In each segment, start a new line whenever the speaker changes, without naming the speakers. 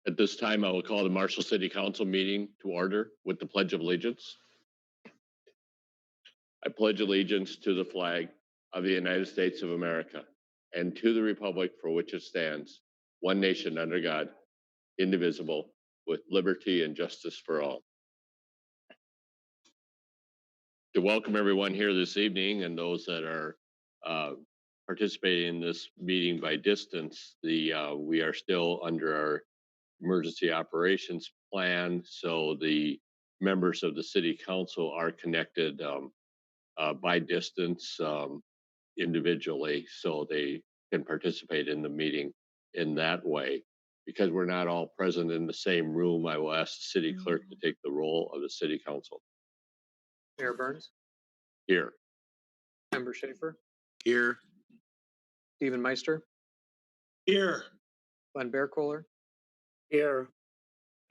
At this time, I will call the Marshall City Council meeting to order with the Pledge of Allegiance. I pledge allegiance to the flag of the United States of America and to the republic for which it stands, one nation under God, indivisible, with liberty and justice for all. To welcome everyone here this evening and those that are participating in this meeting by distance, we are still under our emergency operations plan, so the members of the city council are connected by distance individually, so they can participate in the meeting in that way. Because we're not all present in the same room, I will ask the city clerk to take the role of the city council.
Airburst.
Here.
Member Schaefer.
Here.
Stephen Meister.
Here.
Glenn Kohler.
Here.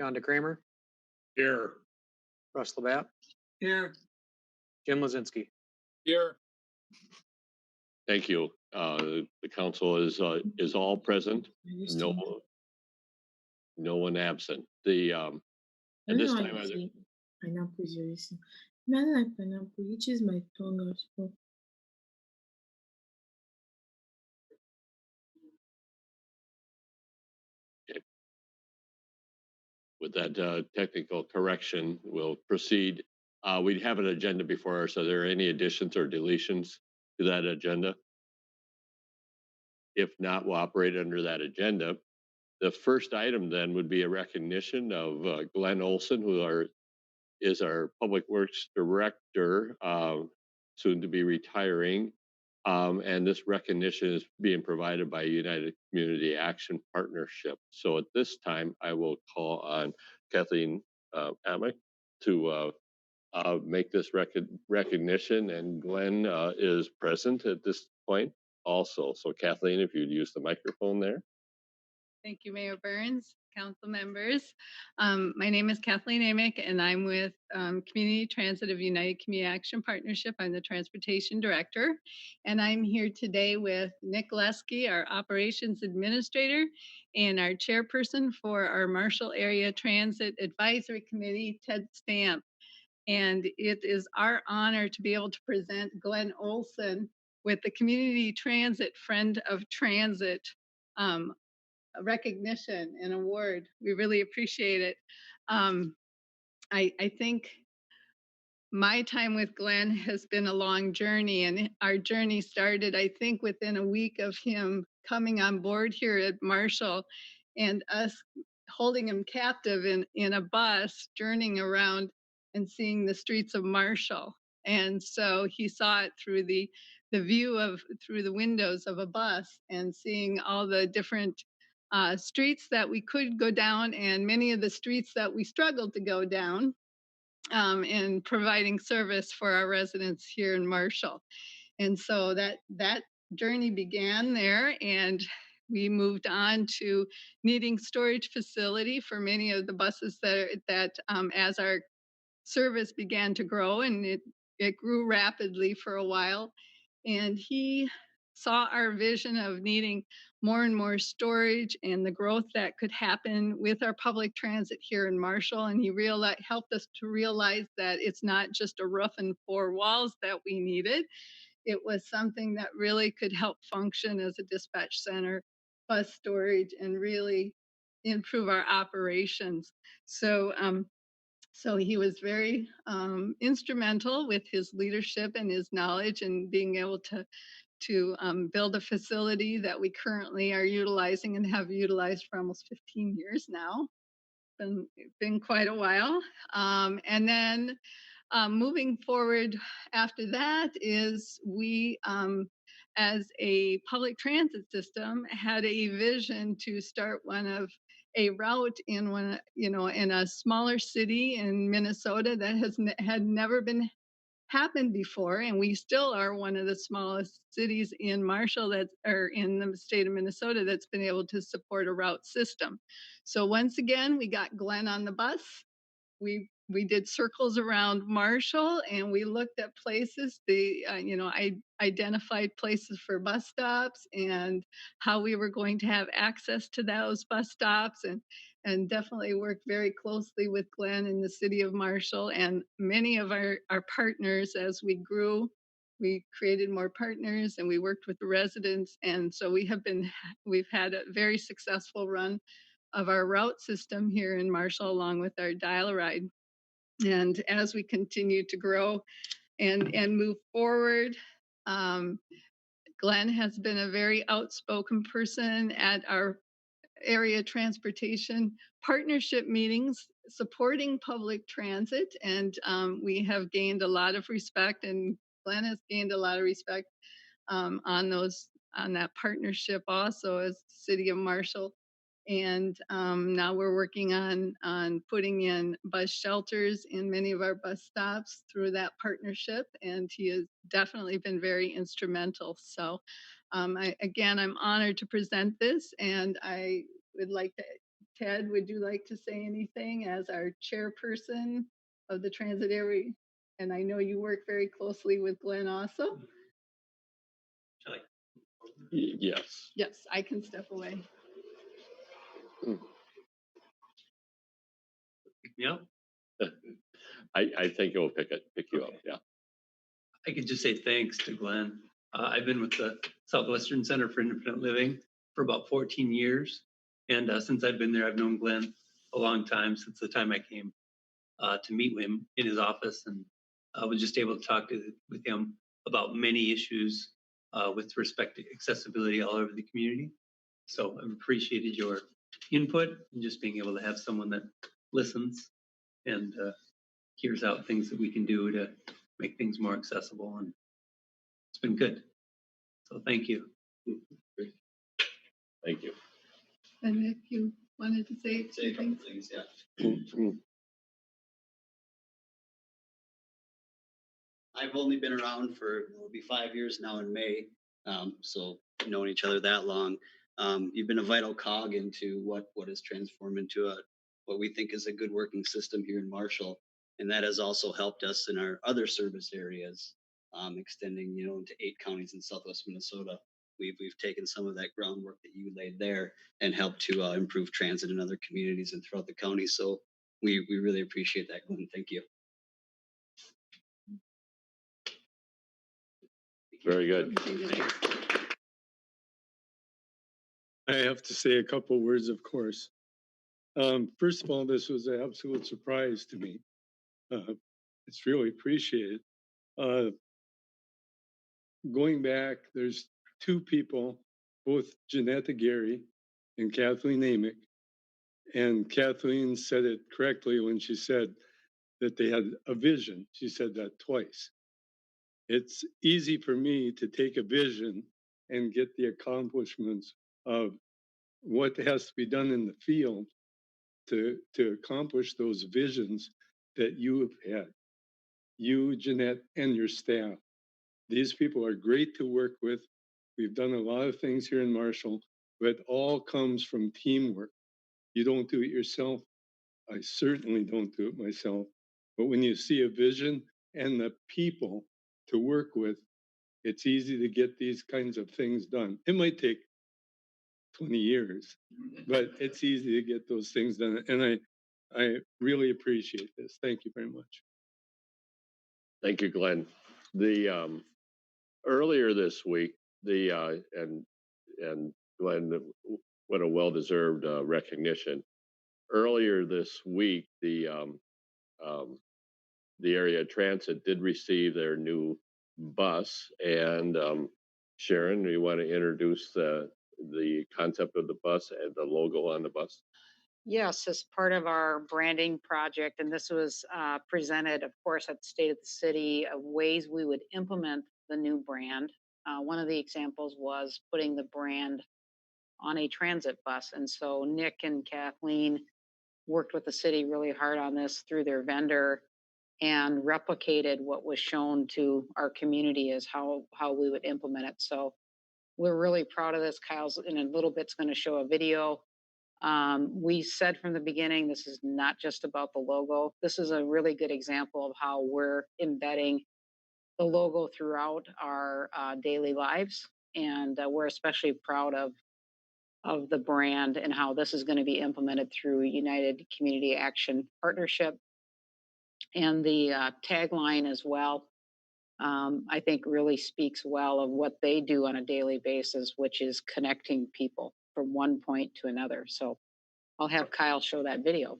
Rhonda Kramer.
Here.
Russ Labatt.
Here.
Jim Lozinski.
Here.
Thank you. The council is all present. No one absent. At this time,
pineapple is your Man, like pineapple, you choose my tongue as well.
with that technical correction, we'll proceed. We have an agenda before us. Are there any additions or deletions to that agenda? If not, we'll operate under that agenda. The first item then would be a recognition of Glenn Olson, who is our Public Works Director, soon to be retiring. And this recognition is being provided by United Community Action Partnership. So at this time, I will call on Kathleen Amick to make this recognition, and Glenn is present at this point also. So Kathleen, if you'd use the microphone there.
Thank you, Mayor Burns, council members. My name is Kathleen Amick, and I'm with Community Transit of United Community Action Partnership. I'm the Transportation Director, and I'm here today with Nick Leske, our Operations Administrator, and our Chairperson for our Marshall Area Transit Advisory Committee, Ted Stamp. And it is our honor to be able to present Glenn Olson with the Community Transit Friend of Transit recognition and award. We really appreciate it. I think my time with Glenn has been a long journey, and our journey started, I think, within a week of him coming on board here at Marshall and us holding him captive in a bus, journeying around and seeing the streets of Marshall. And so he saw it through the view through the windows of a bus and seeing all the different streets that we could go down and many of the streets that we struggled to go down, and providing service for our residents here in Marshall. And so that journey began there, and we moved on to needing storage facility for many of the buses that as our service began to grow, and it grew rapidly for a while. And he saw our vision of needing more and more storage and the growth that could happen with our public transit here in Marshall. And he helped us to realize that it's not just a roof and four walls that we needed. It was something that really could help function as a dispatch center, bus storage, and really improve our operations. So he was very instrumental with his leadership and his knowledge and being able to build a facility that we currently are utilizing and have utilized for almost 15 years now. Been quite a while. And then moving forward after that is we, as a public transit system, had a vision to start a route in in a smaller city in Minnesota that had never been happened before, and we still are one of the smallest cities in Marshall in the state of Minnesota that's been able to support a route system. So once again, we got Glenn on the bus. We we did circles around Marshall, and we looked at places. I identified places for bus stops and how we were going to have access to those bus stops, and definitely worked very closely with Glenn in the city of Marshall and many of our partners as we grew. We created more partners and we worked with the residents. And so we've had a very successful run of our route system here in Marshall, along with our dial ride. And as we continue to grow and move forward, Glenn has been a very outspoken person at our area transportation partnership meetings supporting public transit. And we have gained a lot of respect, and Glenn has gained a lot of respect on that partnership also as City of Marshall. And now we're working on putting in bus shelters in many of our bus stops through that partnership, and he has definitely been very instrumental. So I'm honored to present this, and I would like to, Ted, would you like to say anything as our chairperson of the transit area? And I know you work very closely with Glenn also.
Yes.
Yes, I can step away.
Yeah,
I think it will pick you up. Yeah.
I could just say thanks to Glenn. I've been with the Southwestern Center for Independent Living for about 14 years. And since I've been there, I've known Glenn a long time, since the time I came to meet him in his office. And I was just able to talk with him about many issues with respect to accessibility all over the community. So I've appreciated your input and just being able to have someone that listens and hears out things that we can do to make things more accessible. And it's been good. So thank you.
Thank you.
And if you wanted to say
Say a couple
something.
things, yeah. I've only been around for, it'll be 5 years now in May. So knowing each other that long, you've been a vital cog into what has transformed into what we think is a good working system here in Marshall. And that has also helped us in our other service areas, extending, into 8 counties in Southwest Minnesota. We've taken some of that groundwork that you laid there and helped to improve transit in other communities and throughout the county. So we really appreciate that, Glenn. Thank you.
Very good.
I have to say a couple words, of course. First of all, this was an absolute surprise to me. It's really appreciated. Going back, there's 2 people, both Jeanette Aguirre and Kathleen Amick. And Kathleen said it correctly when she said that they had a vision. She said that twice. It's easy for me to take a vision and get the accomplishments of what has to be done in the field to accomplish those visions that you have had, you, Jeanette, and your staff. These people are great to work with. We've done a lot of things here in Marshall, but it all comes from teamwork. You don't do it yourself. I certainly don't do it myself. But when you see a vision and the people to work with, it's easy to get these kinds of things done. It might take 20 years, but it's easy to get those things done. And I really appreciate this. Thank you very much.
Thank you, Glenn. The earlier this week, and Glenn, what a well-deserved recognition. Earlier this week, the area transit did receive their new bus, and Sharon, do you want to introduce the concept of the bus and the logo on the bus?
Yes, as part of our branding project, and this was presented, of course, at the State of the City of ways we would implement the new brand. One of the examples was putting the brand on a transit bus. And so Nick and Kathleen worked with the city really hard on this through their vendor and replicated what was shown to our community as how we would implement it. So we're really proud of this. Kyle's in a little bit's going to show a video We said from the beginning, this is not just about the logo. This is a really good example of how we're embedding the logo throughout our daily lives. And we're especially proud of the brand and how this is going to be implemented through United Community Action Partnership. And the tagline as well, I think really speaks well of what they do on a daily basis, which is connecting people from one point to another. So I'll have Kyle show that video.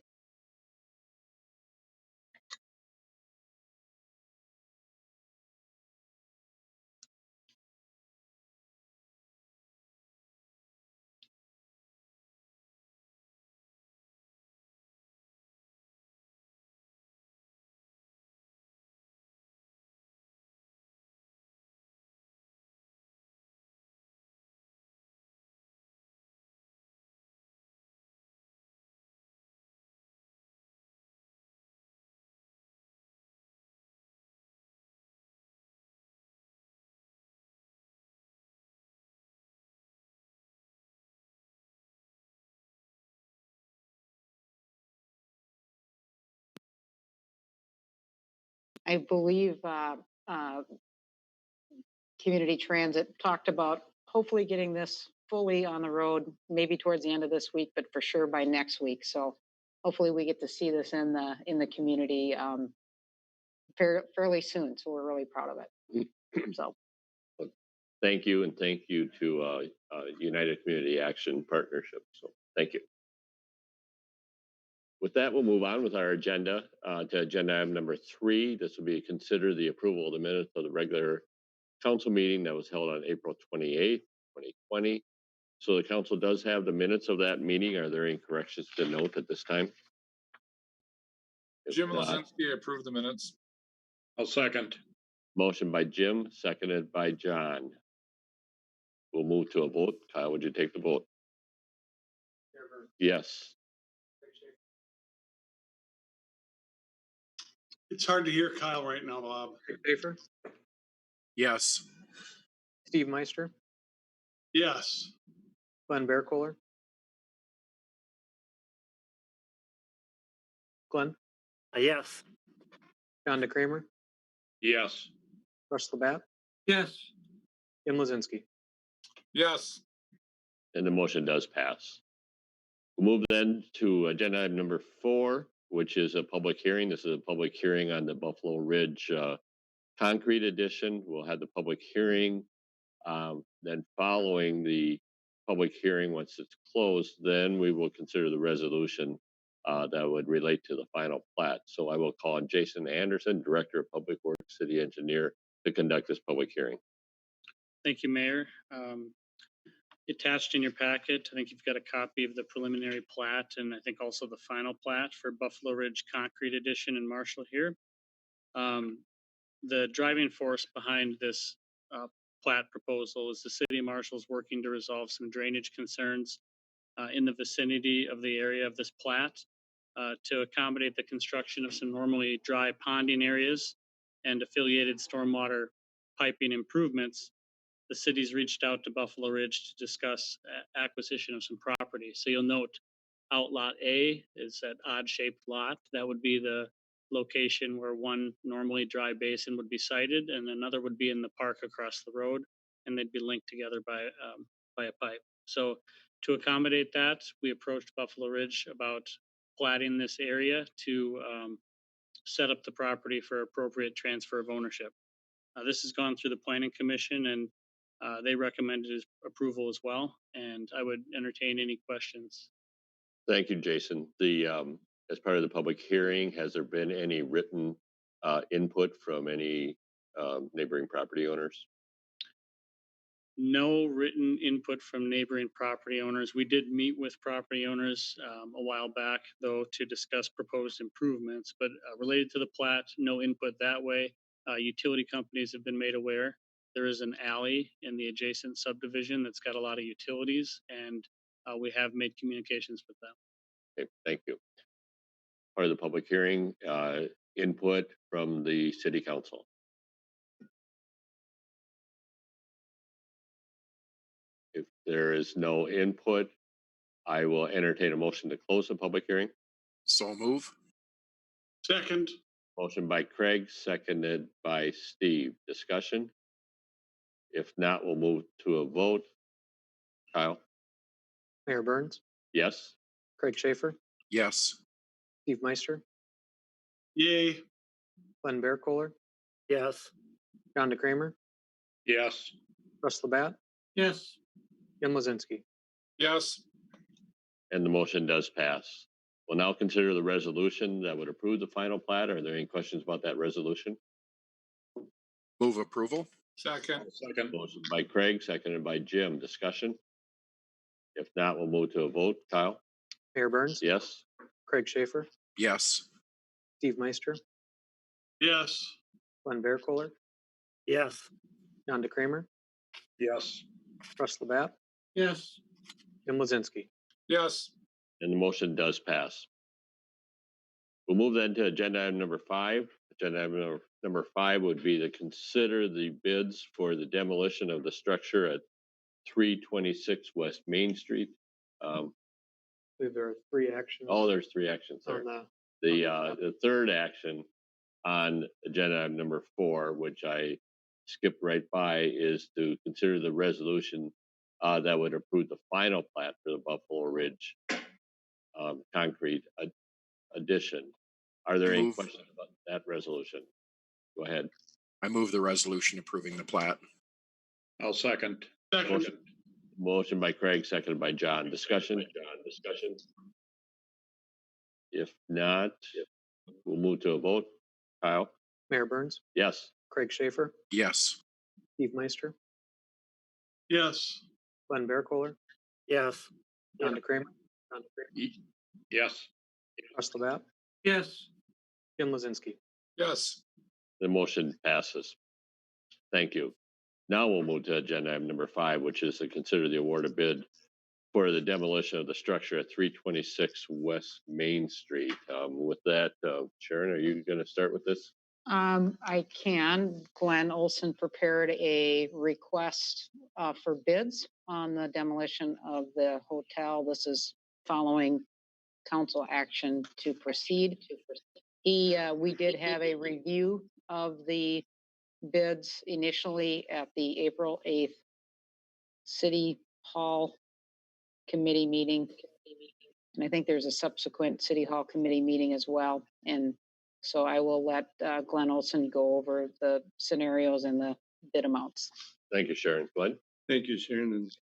I believe Community Transit talked about hopefully getting this fully on the road, maybe towards the end of this week, but for sure by next week. So hopefully we get to see this in the community fairly soon. So we're really proud of it. So
Thank you, and thank you to United Community Action Partnership. So thank you. With that, we'll move on with our agenda to agenda item number 3. This will be consider the approval of the minutes of the regular council meeting that was held on April 28th, 2020. So the council does have the minutes of that meeting. Are there any corrections to note at this time? If
Jim
not,
Lozinski approved the minutes. I'll second.
motion by Jim, seconded by John. We'll move to a vote. Kyle, would you take the vote? Yes.
It's hard to hear Kyle right now, Bob.
Schaefer,
Yes.
Steve Meister,
Yes.
Glenn Kohler, Glenn,
Yes.
Rhonda Kramer,
Yes.
Russ Labatt,
Yes.
Jim Lozinski.
Yes.
And the motion does pass. We'll move then to agenda item number 4, which is a public hearing. This is a public hearing on the Buffalo Ridge concrete addition. We'll have the public hearing. Then following the public hearing, once it's closed, then we will consider the resolution that would relate to the final plat. So I will call on Jason Anderson, Director of Public Works, City Engineer, to conduct this public hearing.
Thank you, Mayor. Attached in your packet, I think you've got a copy of the preliminary plat and I think also the final plat for Buffalo Ridge Concrete Addition in Marshall here. The driving force behind this plat proposal is the City of Marshall is working to resolve some drainage concerns in the vicinity of the area of this plat to accommodate the construction of some normally dry ponding areas and affiliated stormwater piping improvements. The city's reached out to Buffalo Ridge to discuss acquisition of some property. So you'll note Outlot A is that odd-shaped lot. That would be the location where one normally dry basin would be sited, and another would be in the park across the road, and they'd be linked together by a pipe. So to accommodate that, we approached Buffalo Ridge about platting this area to set up the property for appropriate transfer of ownership. This has gone through the Planning Commission, and they recommended his approval as well, and I would entertain any questions.
Thank you, Jason. As part of the public hearing, has there been any written input from any neighboring property owners?
No written input from neighboring property owners. We did meet with property owners a while back, though, to discuss proposed improvements, but related to the plat, no input that way. Utility companies have been made aware. There is an alley in the adjacent subdivision that's got a lot of utilities, and we have made communications with them.
Okay, thank you. Part of the public hearing, input from the city council. If there is no input, I will entertain a motion to close the public hearing.
So move.
Second.
Motion by Craig, seconded by Steve. Discussion? If not, we'll move to a vote. Kyle?
Mayor Burns,
Yes?
Craig Schaefer,
Yes.
Steve Meister,
Yay.
Glenn Kohler,
Yes.
Rhonda Kramer,
Yes.
Russ Labatt,
Yes.
Ken Lozinski.
Yes.
And the motion does pass. We'll now consider the resolution that would approve the final plat. Are there any questions about that resolution?
Move approval.
Second.
Second.
Motion by Craig, seconded by Jim. Discussion? If not, we'll move to a vote. Kyle?
Mayor Burns,
Yes?
Craig Schaefer,
Yes.
Steve Meister,
Yes.
Glenn Kohler,
Yes.
Rhonda Kramer,
Yes.
Russ Labatt,
Yes.
Ken Lozinski.
Yes.
And the motion does pass. We'll move then to agenda item number 5. Agenda item number 5 would be to consider the bids for the demolition of the structure at 326 West Main Street.
I believe there are 3 actions.
Oh, there's 3 actions there.
on
The third action on agenda item number 4, which I skipped right by, is to consider the resolution that would approve the final plat for the Buffalo Ridge concrete addition. Are there any questions about that resolution? Go ahead.
I move the resolution approving the plat. I'll second.
Second.
Motion by Craig, seconded by John. Discussion? If not, we'll move to a vote. Kyle?
Mayor Burns,
Yes.
Craig Schaefer,
Yes.
Steve Meister,
Yes.
Glenn Kohler,
Yes.
Rhonda Kramer,
Yes.
Russ Labatt,
Yes.
Ken Lozinski.
Yes.
The motion passes. Thank you. Now we'll move to agenda item number 5, which is to consider the award of bid for the demolition of the structure at 326 West Main Street. With that, Sharon, are you going to start with this?
I can. Glenn Olson prepared a request for bids on the demolition of the hotel. This is following council action to proceed. We did have a review of the bids initially at the April 8th City Hall Committee meeting. And I think there's a subsequent City Hall Committee meeting as well. And so I will let Glenn Olson go over the scenarios and the bid amounts.
Thank you, Sharon. Glenn?
Thank you, Sharon and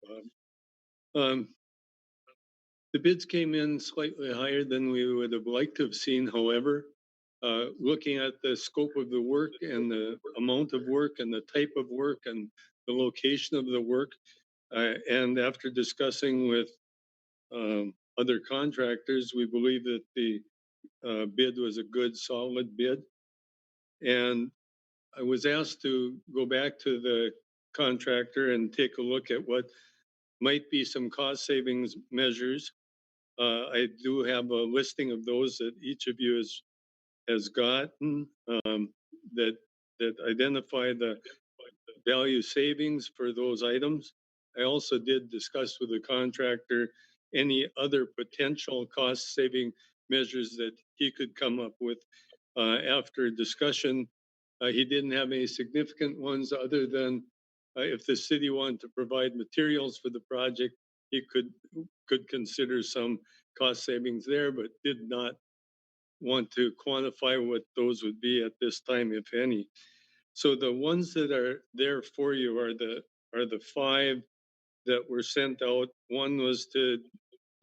Bob. The bids came in slightly higher than we would have liked to have seen. However, looking at the scope of the work and the amount of work and the type of work and the location of the work, and after discussing with other contractors, we believe that the bid was a good, solid bid. And I was asked to go back to the contractor and take a look at what might be some cost savings measures. I do have a listing of those that each of you has gotten that identify the value savings for those items. I also did discuss with the contractor any other potential cost saving measures that he could come up with. After discussion, he didn't have any significant ones other than if the city wanted to provide materials for the project, he could consider some cost savings there, but did not want to quantify what those would be at this time, if any. So the ones that are there for you are the 5 that were sent out. One was to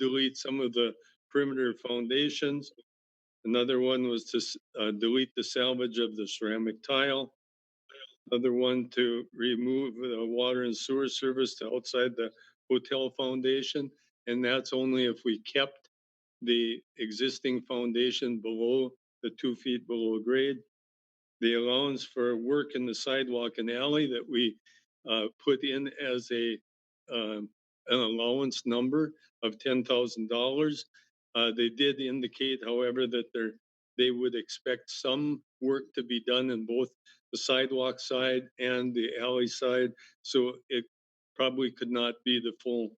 delete some of the perimeter foundations. Another one was to delete the salvage of the ceramic tile. Another one to remove the water and sewer service to outside the hotel foundation. And that's only if we kept the existing foundation below the 2 feet below grade. The allowance for work in the sidewalk and alley that we put in as an allowance number of $10,000. They did indicate, however, that they would expect some work to be done in both the sidewalk side and the alley side. So it probably could not be the full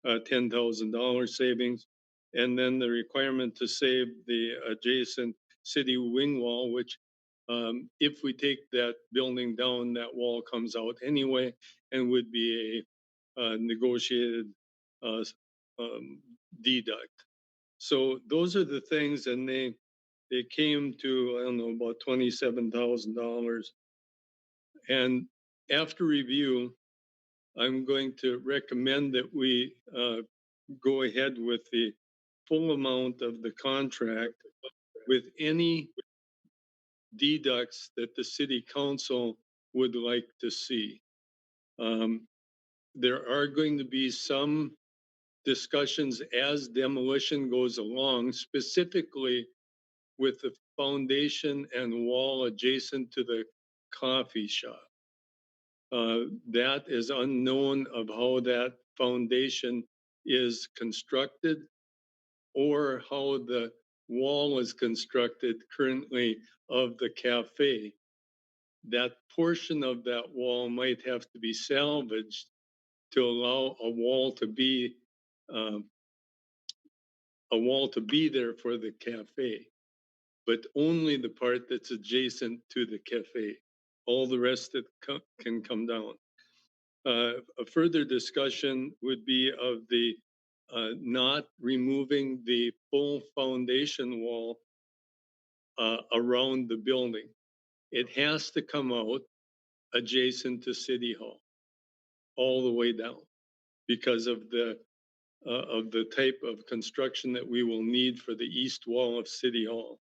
$10,000 savings. And then the requirement to save the adjacent city wing wall, which if we take that building down, that wall comes out anyway and would be a negotiated deduct. So those are the things, and they came to, I don't know, about $27,000. And after review, I'm going to recommend that we go ahead with the full amount of the contract with any deducts that the city council would like to see. There are going to be some discussions as demolition goes along, specifically with the foundation and wall adjacent to the coffee shop. That is unknown of how that foundation is constructed or how the wall is constructed currently of the cafe. That portion of that wall might have to be salvaged to allow a wall to be there for the cafe, but only the part that's adjacent to the cafe. All the rest that can come down. A further discussion would be of the not removing the full foundation wall around the building. It has to come out adjacent to City Hall, all the way down, because of the type of construction that we will need for the east wall of City Hall.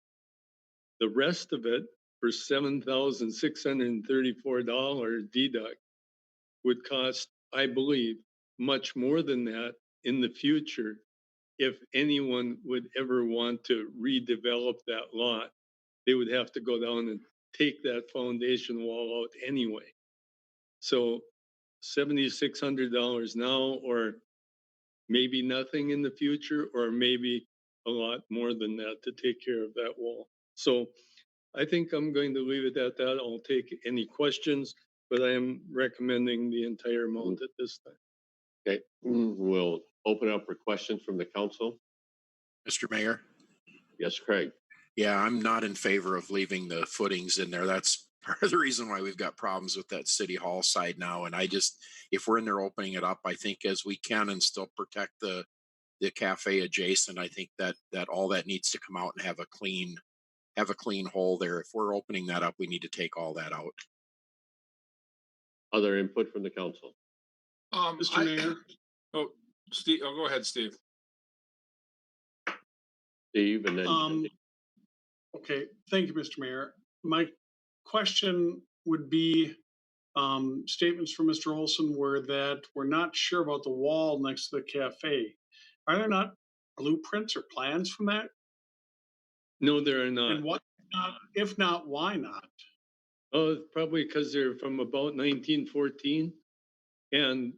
The rest of it, for $7,634 deduct, would cost, I believe, much more than that in the future if anyone would ever want to redevelop that lot. They would have to go down and take that foundation wall out anyway. So $7,600 now, or maybe nothing in the future, or maybe a lot more than that to take care of that wall. So I think I'm going to leave it at that. I'll take any questions, but I am recommending the entire amount at this time.
Okay, we'll open up for questions from the council.
Mr. Mayor?
Yes, Craig.
Yeah, I'm not in favor of leaving the footings in there. That's part of the reason why we've got problems with that City Hall side now. And if we're in there opening it up, I think as we can and still protect the cafe adjacent, I think that all that needs to come out and have a clean hole there. If we're opening that up, we need to take all that out.
Other input from the council?
Mr. Mayor. Oh, Steve, go ahead, Steve.
Steve, and then
Okay, thank you, Mr. Mayor. My question would be, statements from Mr. Olson were that we're not sure about the wall next to the cafe. Are there not blueprints or plans from that?
No, there are not.
And what, if not, why not?
Oh, probably because they're from about 1914, and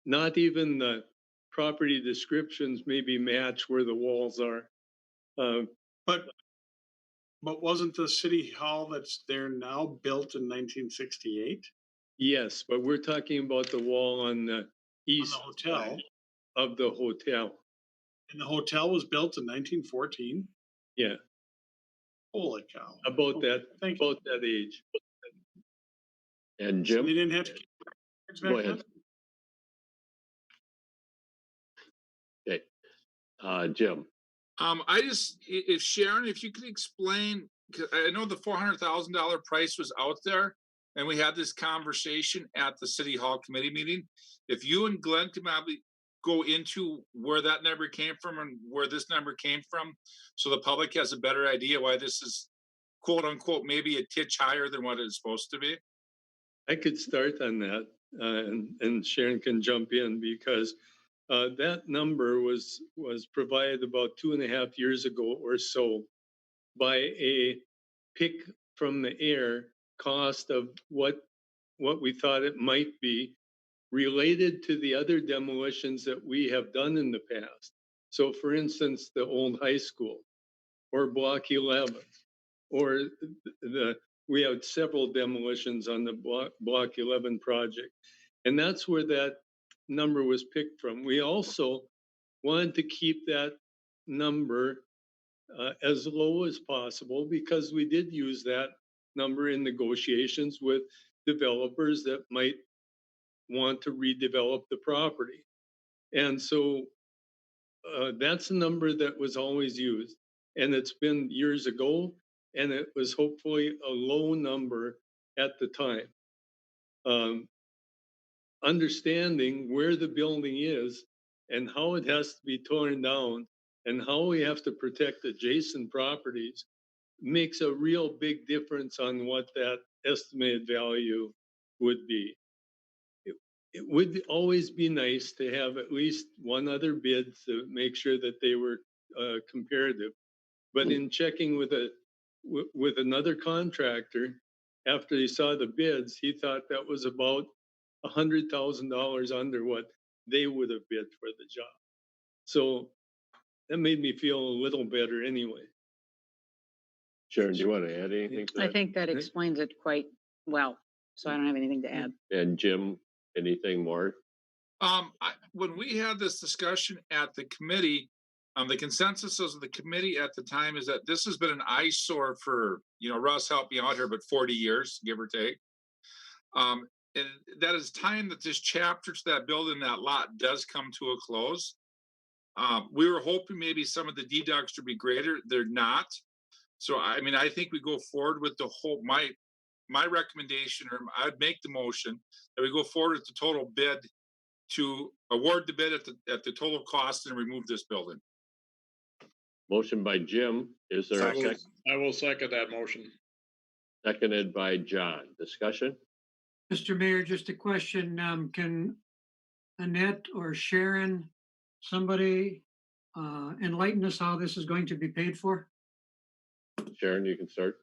not even the property descriptions maybe match where the walls are.
But wasn't the city hall that's there now built in 1968?
Yes, but we're talking about the wall on the east
hotel
of the hotel.
And the hotel was built in 1914?
Yeah.
Holy cow.
About
Okay,
that age.
And Jim?
So they didn't have to keep records back
Go ahead.
then?
Okay. Jim?
if Sharon, if you could explain, 'cause I know the $400,000 price was out there and we had this conversation at the City Hall committee meeting. If you and Glenn could maybe go into where that number came from and where this number came from, so the public has a better idea why this is quote unquote maybe a titch higher than what it's supposed to be.
I could start on that, and Sharon can jump in, because that number was provided about 2.5 years ago or so by a pick from the air cost of what we thought it might be, related to the other demolitions that we have done in the past. So for instance, the old high school, or Block 11, or we had several demolitions on the Block 11 project. And that's where that number was picked from. We also wanted to keep that number as low as possible because we did use that number in negotiations with developers that might want to redevelop the property. And so that's a number that was always used. And it's been years ago, and it was hopefully a low number at the time. Understanding where the building is and how it has to be torn down and how we have to protect adjacent properties makes a real big difference on what that estimated value would be. It would always be nice to have at least one other bid to make sure that they were comparative. But in checking with another contractor, after he saw the bids, he thought that was about $100,000 under what they would have bid for the job. So that made me feel a little better anyway.
Sharon, do you want to add anything to that?
I think that explains it quite well, so I don't have anything to add.
And Jim, anything more?
When we had this discussion at the committee, the consensus of the committee at the time is that this has been an eyesore for, Russ helped me out here, but 40 years, give or take. And that is time that this chapter to that building, that lot does come to a close. We were hoping maybe some of the deducts would be greater. They're not. So, I think we go forward with the whole, my recommendation, or I'd make the motion that we go forward with the total bid to award the bid at the total cost and remove this building.
Motion by Jim. Is there a second?
I will second that motion.
Seconded by John. Discussion?
Mr. Mayor, just a question. Can Annette or Sharon, somebody enlighten us how this is going to be paid for?
Sharon, you can start.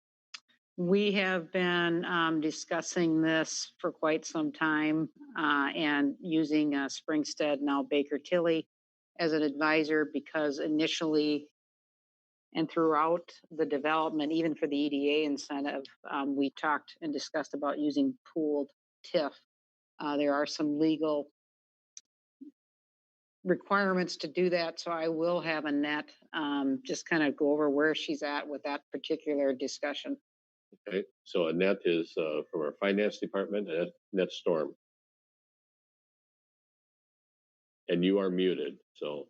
We have been discussing this for quite some time and using Springstead, now Baker Tilly, as an advisor because initially and throughout the development, even for the EDA incentive, we talked and discussed about using pooled TIF. There are some legal requirements to do that, so I will have Annette just kind of go over where she's at with that particular discussion.
Okay, so Annette is from our finance department, Annette Storm. And you are muted, so.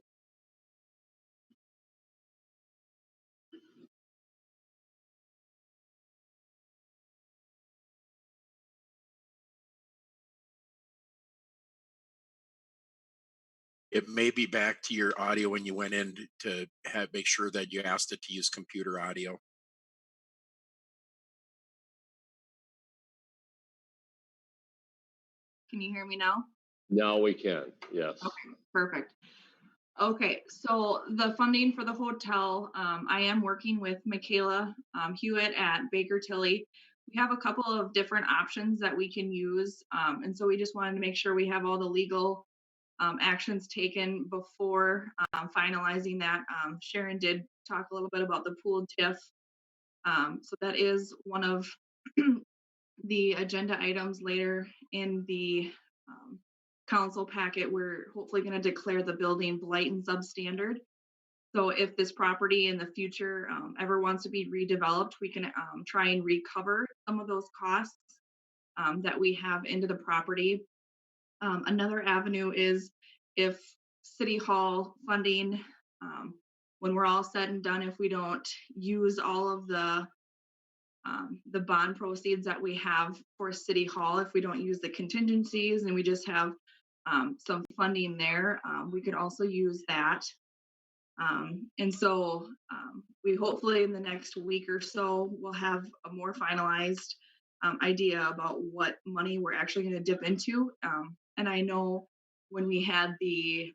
It may be back to your audio when you went in to make sure that you asked it to use computer audio.
Can you hear me now?
Now we can, yes.
Okay, perfect. Okay, so the funding for the hotel, I am working with Michaela Hewitt at Baker Tilly. We have a couple of different options that we can use. And so we just wanted to make sure we have all the legal actions taken before finalizing that. Sharon did talk a little bit about the pooled TIF. So that is one of the agenda items later in the council packet. We're hopefully going to declare the building blight and substandard. So if this property in the future ever wants to be redeveloped, we can try and recover some of those costs that we have into the property. Another avenue is if City Hall funding, when we're all said and done, if we don't use all of the bond proceeds that we have for City Hall, if we don't use the contingencies and we just have some funding there, we could also use that. And so we hopefully in the next week or so, we'll have a more finalized idea about what money we're actually going to dip into. And I know when we had the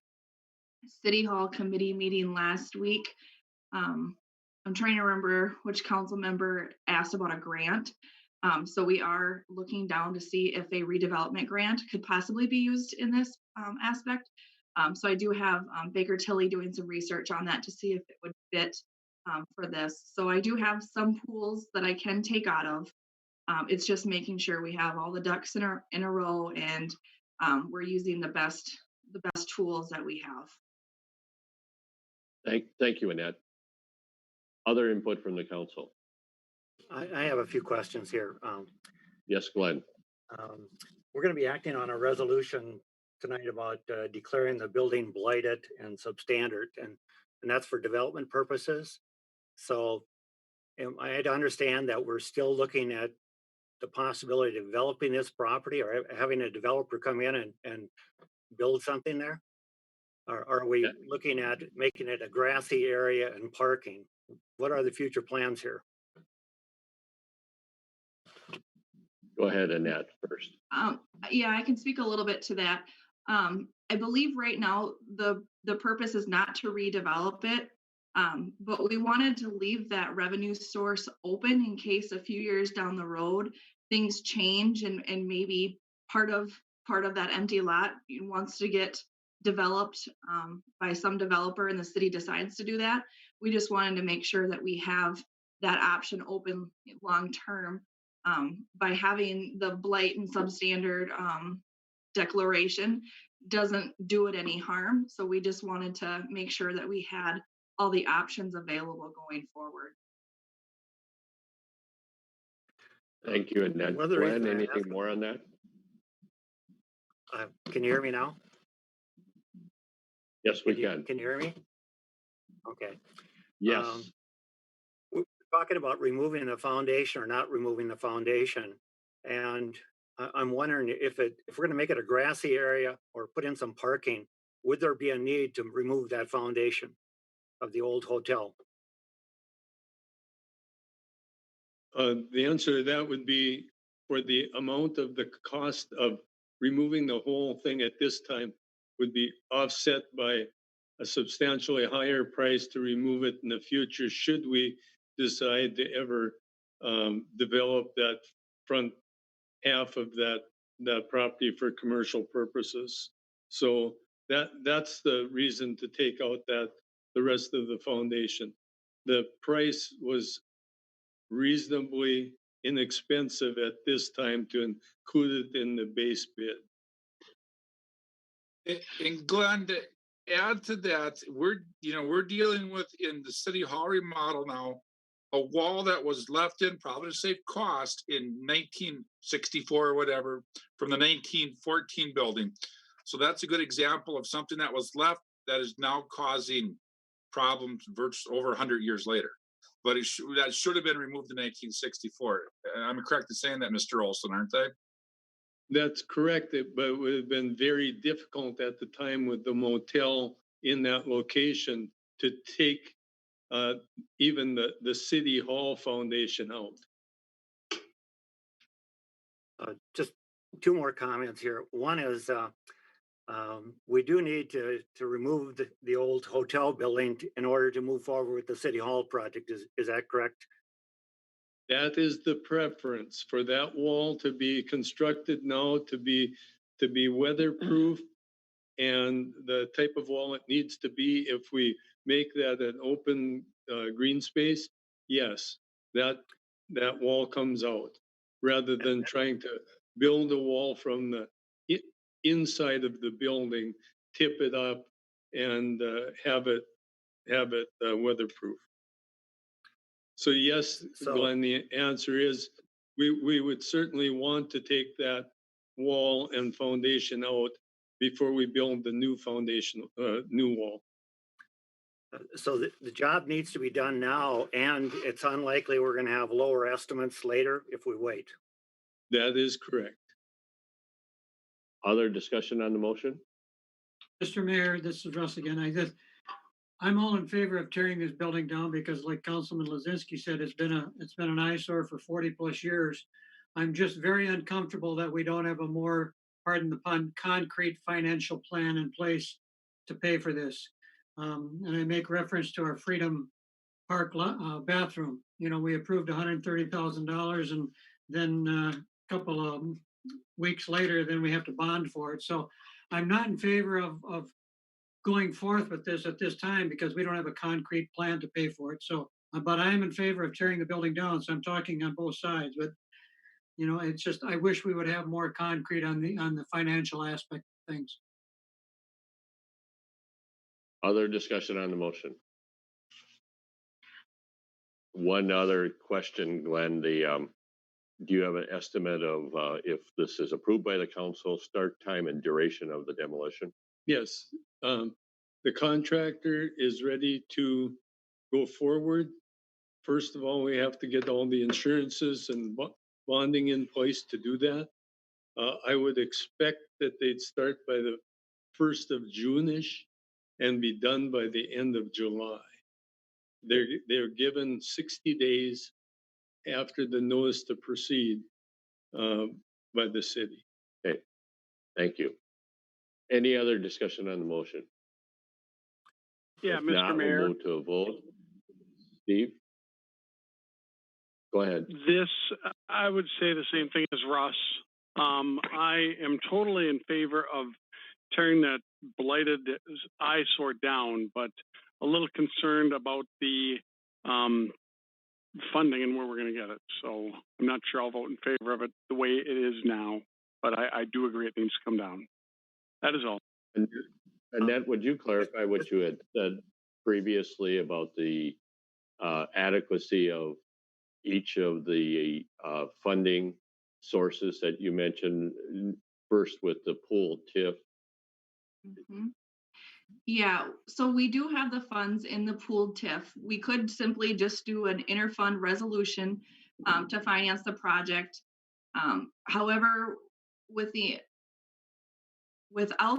City Hall committee meeting last week, I'm trying to remember which council member asked about a grant. So we are looking down to see if a redevelopment grant could possibly be used in this aspect. So I do have Baker Tilly doing some research on that to see if it would fit for this. So I do have some pools that I can take out of. It's just making sure we have all the ducks in a row and we're using the best the best tools that we have.
Thank you, Annette. Other input from the council?
I have a few questions here.
Yes, Glenn.
We're going to be acting on a resolution tonight about declaring the building blighted and substandard, and that's for development purposes. So am I to understand that we're still looking at the possibility of developing this property or having a developer come in and build something there? Or are we looking at making it a grassy area and parking? What are the future plans here?
Go ahead, Annette, first.
Yeah, I can speak a little bit to that. I believe right now the purpose is not to redevelop it, but we wanted to leave that revenue source open in case a few years down the road things change and maybe part of that empty lot wants to get developed by some developer and the city decides to do that. We just wanted to make sure that we have that option open long term. By having the blight and substandard declaration doesn't do it any harm. So we just wanted to make sure that we had all the options available going forward.
Thank you, Annette. Glenn, anything more on that?
Can you hear me now?
Yes, we can.
Can you hear me? Okay.
Yes.
We're talking about removing the foundation or not removing the foundation. And I'm wondering if we're going to make it a grassy area or put in some parking, would there be a need to remove that foundation of the old hotel?
The answer to that would be for the amount of the cost of removing the whole thing at this time would be offset by a substantially higher price to remove it in the future should we decide to ever develop that front half of that property for commercial purposes. So that's the reason to take out the rest of the foundation. The price was reasonably inexpensive at this time to include it in the base bid.
And Glenn, to add to that, we're dealing with in the city hall remodel now, a wall that was left in probably to save cost in 1964 or whatever from the 1914 building. So that's a good example of something that was left that is now causing problems over 100 years later. But that should have been removed in 1964. I'm correct in saying that, Mr. Olson, aren't I?
That's correct, but it would have been very difficult at the time with the motel in that location to take even the city hall foundation out.
Just two more comments here. One is we do need to remove the old hotel building in order to move forward with the city hall project. Is that correct?
That is the preference for that wall to be constructed now to be weatherproof, and the type of wall it needs to be if we make that an open green space. Yes, that wall comes out rather than trying to build a wall from the inside of the building, tip it up, and have it weatherproof. So yes, Glenn, the answer is we would certainly want to take that wall and foundation out before we build the new foundation, new wall.
So the job needs to be done now, and it's unlikely we're going to have lower estimates later if we wait.
That is correct.
Other discussion on the motion?
Mr. Mayor, this is Russ again. I'm all in favor of tearing this building down because, like Councilman Lozinski said, it's been an eyesore for 40 plus years. I'm just very uncomfortable that we don't have a more, pardon the pun, concrete financial plan in place to pay for this. And I make reference to our Freedom Park bathroom. You know, we approved $130,000, and then a couple of weeks later, then we have to bond for it. So I'm not in favor of going forth with this at this time because we don't have a concrete plan to pay for it. So, but I am in favor of tearing the building down. So I'm talking on both sides. But you know, it's just I wish we would have more concrete on the financial aspect of things.
Other discussion on the motion? One other question, Glenn, do you have an estimate of if this is approved by the council, start time and duration of the demolition?
Yes, the contractor is ready to go forward. First of all, we have to get all the insurances and bonding in place to do that. I would expect that they'd start by the 1st of June-ish and be done by the end of July. They're given 60 days after the notice to proceed by the city.
Okay, thank you. Any other discussion on the motion?
Yeah,
If
Mr.
not,
Mayor.
we'll move to a vote. Steve? Go ahead.
This, I would say the same thing as Russ. I am totally in favor of tearing that blighted eyesore down, but a little concerned about the funding and where we're going to get it. So I'm not sure I'll vote in favor of it the way it is now, but I do agree it needs to come down. That is all.
And Annette, would you clarify what you had said previously about the adequacy of each of the funding sources that you mentioned, first with the pool TIF?
Mhm. Yeah, so we do have the funds in the pooled TIF. We could simply just do an interfund resolution to finance the project. However, without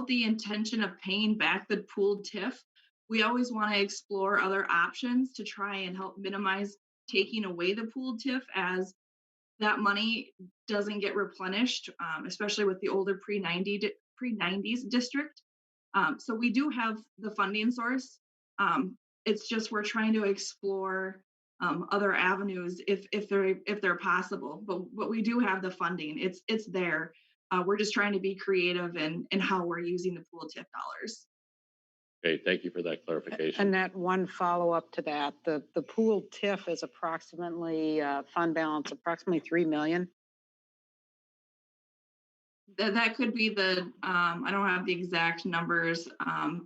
the intention of paying back the pooled TIF, we always want to explore other options to try and help minimize taking away the pooled TIF, as that money doesn't get replenished, especially with the older pre-90s district. So we do have the funding source. It's just we're trying to explore other avenues if they're possible. But we do have the funding. It's there. We're just trying to be creative in how we're using the pool TIF dollars.
Okay, thank you for that clarification.
And that one follow-up to that, the pooled TIF is approximately fund balance, approximately 3 million.
That could be the, I don't have the exact numbers,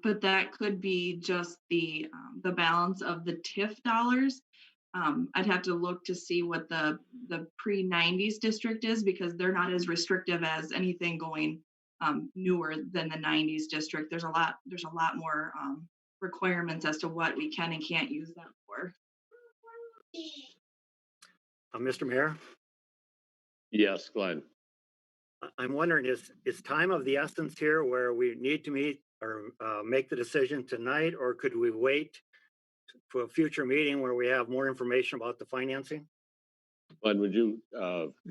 but that could be just the balance of the TIF dollars. I'd have to look to see what the pre-90s district is, because they're not as restrictive as anything going newer than the 90s district. There's a lot more requirements as to what we can and can't use that for.
Mr. Mayor,
Yes, Glenn.
I'm wondering, is time of the essence here where we need to meet or make the decision tonight, or could we wait for a future meeting where we have more information about the financing?
Glenn,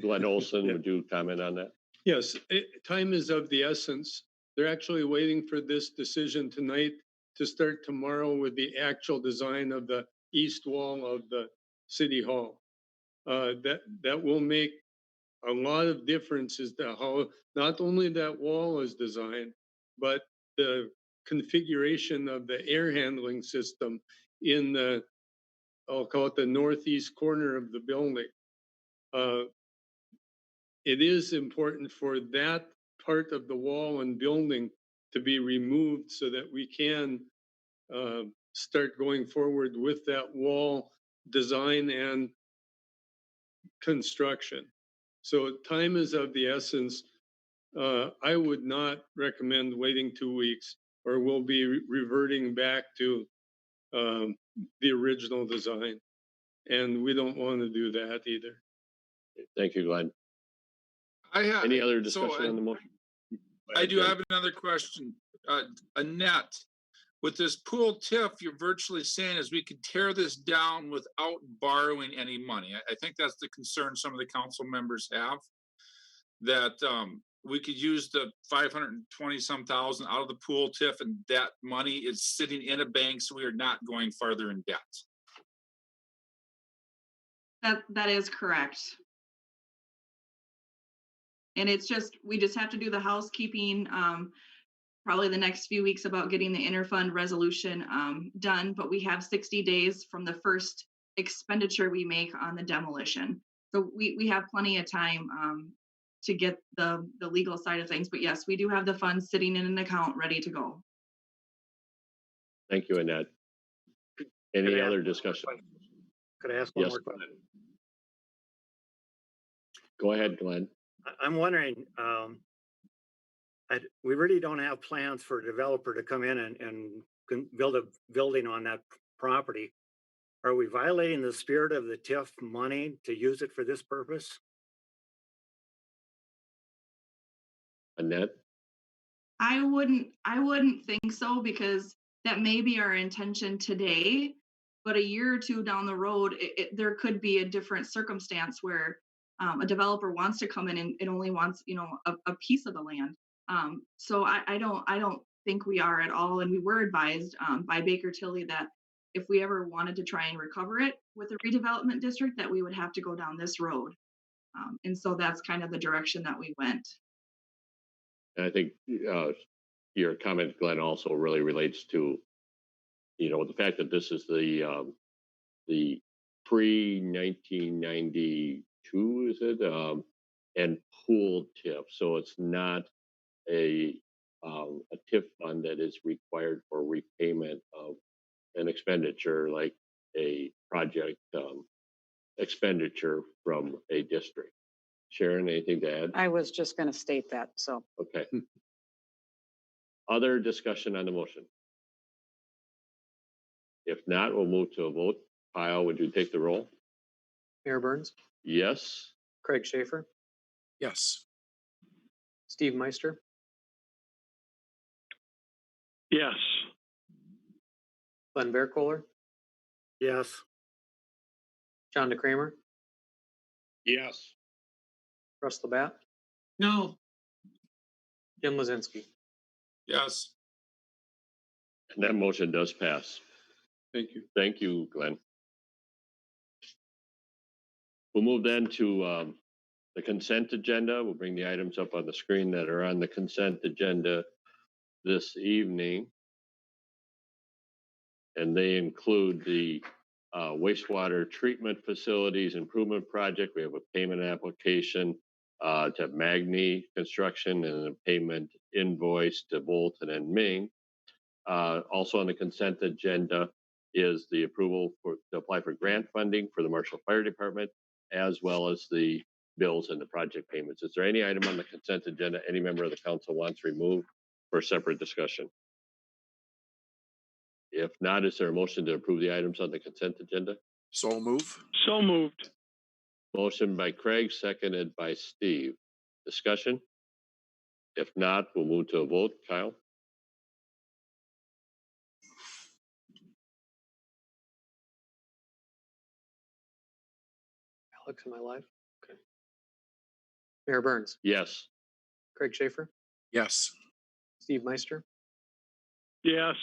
Glenn Olson, would you comment on that?
Yes, time is of the essence. They're actually waiting for this decision tonight to start tomorrow with the actual design of the east wall of the city hall. That will make a lot of difference as to how not only that wall is designed, but the configuration of the air handling system in the, I'll call it the northeast corner of the building. It is important for that part of the wall and building to be removed so that we can start going forward with that wall design and construction. So time is of the essence. I would not recommend waiting 2 weeks, or we'll be reverting back to the original design. And we don't want to do that either.
Thank you, Glenn. Any other discussion on the motion?
I do have another question. Annette, with this pool TIF, you're virtually saying is we could tear this down without borrowing any money. I think that's the concern some of the council members have, that we could use the 520 some thousand out of the pool TIF, and that money is sitting in a bank, so we are not going farther in debt.
That is correct. And we just have to do the housekeeping, probably the next few weeks, about getting the interfund resolution done, but we have 60 days from the first expenditure we make on the demolition. So we have plenty of time to get the legal side of things, but yes, we do have the funds sitting in an account ready to go.
Thank you, Annette.
Could
Any
I ask
other
one more
discussion?
question? Could I ask one
Yes,
more question?
go ahead, Glenn.
I'm wondering, we really don't have plans for a developer to come in and build a building on that property. Are we violating the spirit of the TIF money to use it for this purpose?
Annette?
I wouldn't think so, because that may be our intention today, but a year or two down the road, there could be a different circumstance where a developer wants to come in and only wants, a piece of the land. So I don't think we are at all. And we were advised by Baker Tilly that if we ever wanted to try and recover it with a redevelopment district, that we would have to go down this road. And so that's kind of the direction that we went.
And I think your comment, Glenn, also really relates to, the fact that this is the pre-1992, is it? And pooled TIF. So it's not a TIF fund that is required for repayment of an expenditure like a project expenditure from a district. Sharon, anything to add?
I was just going to state that, so.
Okay. Other discussion on the motion? If not, we'll move to a vote. Kyle, would you take the roll?
Mayor Burns,
Yes.
Craig Schaefer,
Yes.
Steve Meister,
Yes.
Glenn Kohler,
Yes.
John Kramer,
Yes.
Russ Labatt,
No.
Jim Lozinski.
Yes.
And that motion does pass.
Thank you.
Thank you, Glenn. We'll move then to the consent agenda. We'll bring the items up on the screen that are on the consent agenda this evening. And they include the wastewater treatment facilities improvement project. We have a payment application to Magni Construction and a payment invoice to Bolton and Ming. Also on the consent agenda is the approval to apply for grant funding for the Marshall Fire Department, as well as the bills and the project payments. Is there any item on the consent agenda any member of the council wants removed for separate discussion? If not, is there a motion to approve the items on the consent agenda?
So move.
So moved.
Motion by Craig, seconded by Steve. Discussion? If not, we'll move to a vote. Kyle?
Alex, am I live? Okay. Mayor Burns,
Yes.
Craig Schaefer,
Yes.
Steve Meister,
Yes.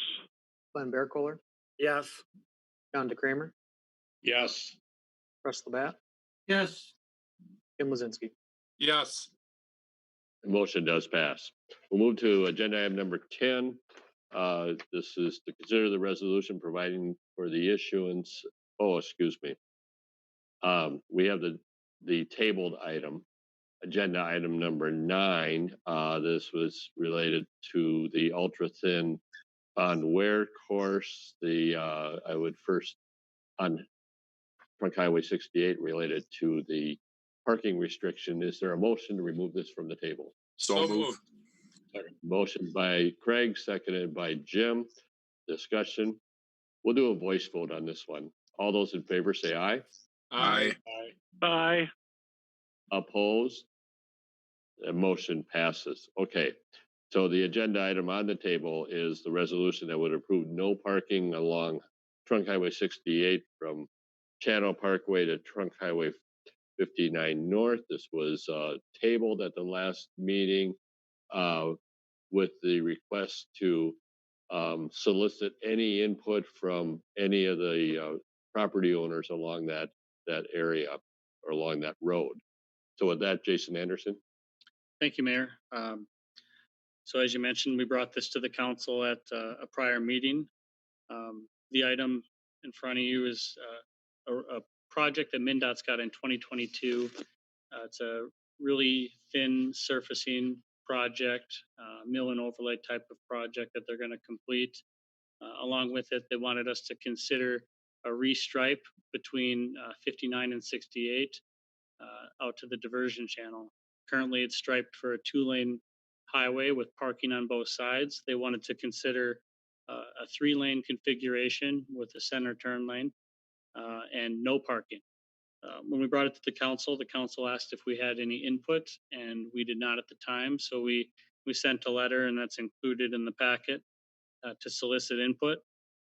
Glenn Kohler,
Yes.
John Kramer,
Yes.
Russ Labatt,
Yes.
Jim Lozinski.
Yes.
The motion does pass. We'll move to agenda item number 10. This is to consider the resolution providing for the issuance. Oh, excuse me. We have the tabled item, agenda item number 9. This was related to the ultra thin on wear course. I would first on Trunk Highway 68 related to the parking restriction. Is there a motion to remove this from the table?
So move.
Motion by Craig, seconded by Jim. Discussion. We'll do a voice vote on this one. All those in favor say aye.
Aye.
Aye.
Opposed? The motion passes. Okay. So the agenda item on the table is the resolution that would approve no parking along Trunk Highway 68 from Channel Parkway to Trunk Highway 59 North. This was tabled at the last meeting with the request to solicit any input from any of the property owners along that area or along that road. So with that, Jason Anderson.
Thank you, Mayor. So as you mentioned, we brought this to the council at a prior meeting. The item in front of you is a project that MnDOT's got in 2022. It's a really thin surfacing project, mill and overlay type of project that they're going to complete. Along with it, they wanted us to consider a restripe between 59 and 68 out to the diversion channel. Currently, it's striped for a 2-lane highway with parking on both sides. They wanted to consider a 3-lane configuration with a center turn lane and no parking. When we brought it to the council asked if we had any input, and we did not at the time. So we sent a letter, and that's included in the packet to solicit input.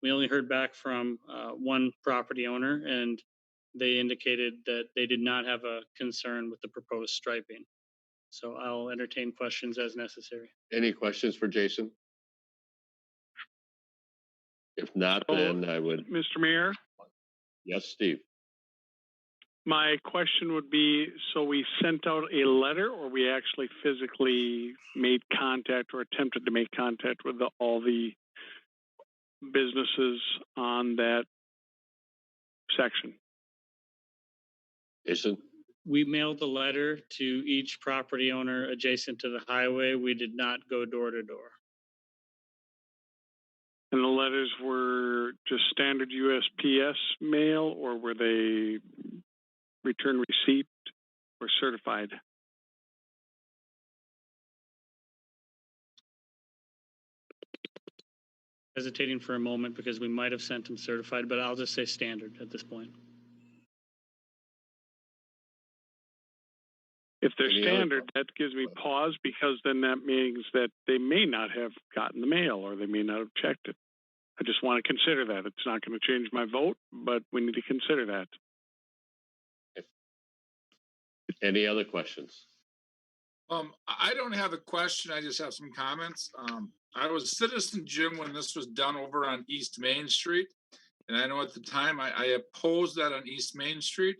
We only heard back from one property owner, and they indicated that they did not have a concern with the proposed striping. So I'll entertain questions as necessary.
Any questions for Jason? If not, then I would.
Mr. Mayor,
Yes, Steve.
my question would be, so we sent out a letter, or we actually physically made contact or attempted to make contact with all the businesses on that section?
Jason?
We mailed the letter to each property owner adjacent to the highway. We did not go door to door.
And the letters were just standard USPS mail, or were they return receipt or certified?
Hesitating for a moment because we might have sent them certified, but I'll just say standard at this point.
If they're
Any
standard, that gives me pause, because then that means that they may not have gotten the mail, or they may not have checked it. I just want to consider that. It's not going to change my vote, but we need to consider that.
Any other questions?
I don't have a question. I just have some comments. I was Citizen Jim when this was done over on East Main Street. And I know at the time I opposed that on East Main Street.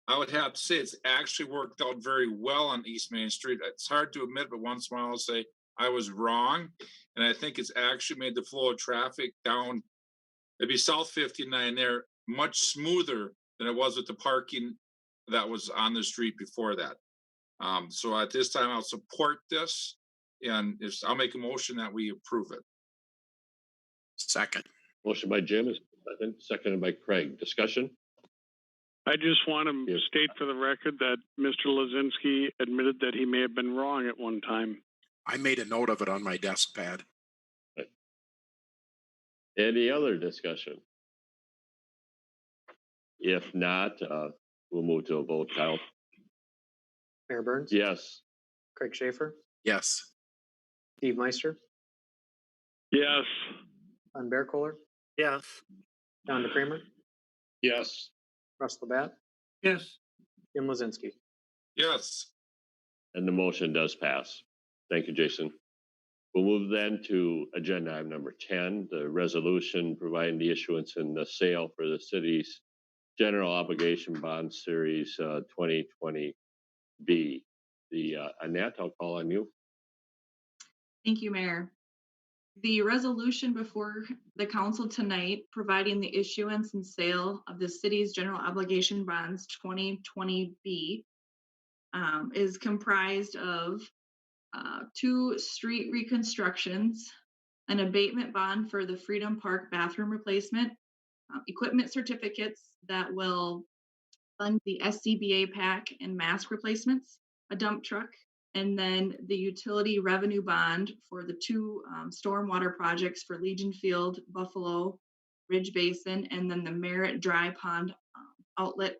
I would have to say it's actually worked out very well on East Main Street. It's hard to admit, but once in a while I'll say I was wrong. And I think it's actually made the flow of traffic down, it'd be South 59 there, much smoother than it was with the parking that was on the street before that. So at this time, I'll support this, and I'll make a motion that we approve it.
Second.
Motion by Jim is seconded by Craig. Discussion?
I just want to state for the record that Mr. Lozinski admitted that he may have been wrong at one time.
I made a note of it on my desk pad.
Any other discussion? If not, we'll move to a vote. Kyle?
Mayor Burns?
Yes.
Craig Schaefer?
Yes.
Steve Meister?
Yes.
Bear Kohler?
Yes.
John Kramer?
Yes.
Russ Labatt?
Yes.
Jim Lozinski?
Yes.
And the motion does pass. Thank you, Jason. We'll move then to agenda item number 10, the resolution providing the issuance and the sale for the city's general obligation bond series 2020B. Annette, I'll call on you.
Thank you, Mayor. The resolution before the council tonight providing the issuance and sale of the city's general obligation bonds 2020B is comprised of 2 street reconstructions, an abatement bond for the Freedom Park bathroom replacement, equipment certificates that will fund the SCBA pack and mask replacements, a dump truck, and then the utility revenue bond for the 2 stormwater projects for Legion Field, Buffalo, Ridge Basin, and then the Merritt Dry Pond outlet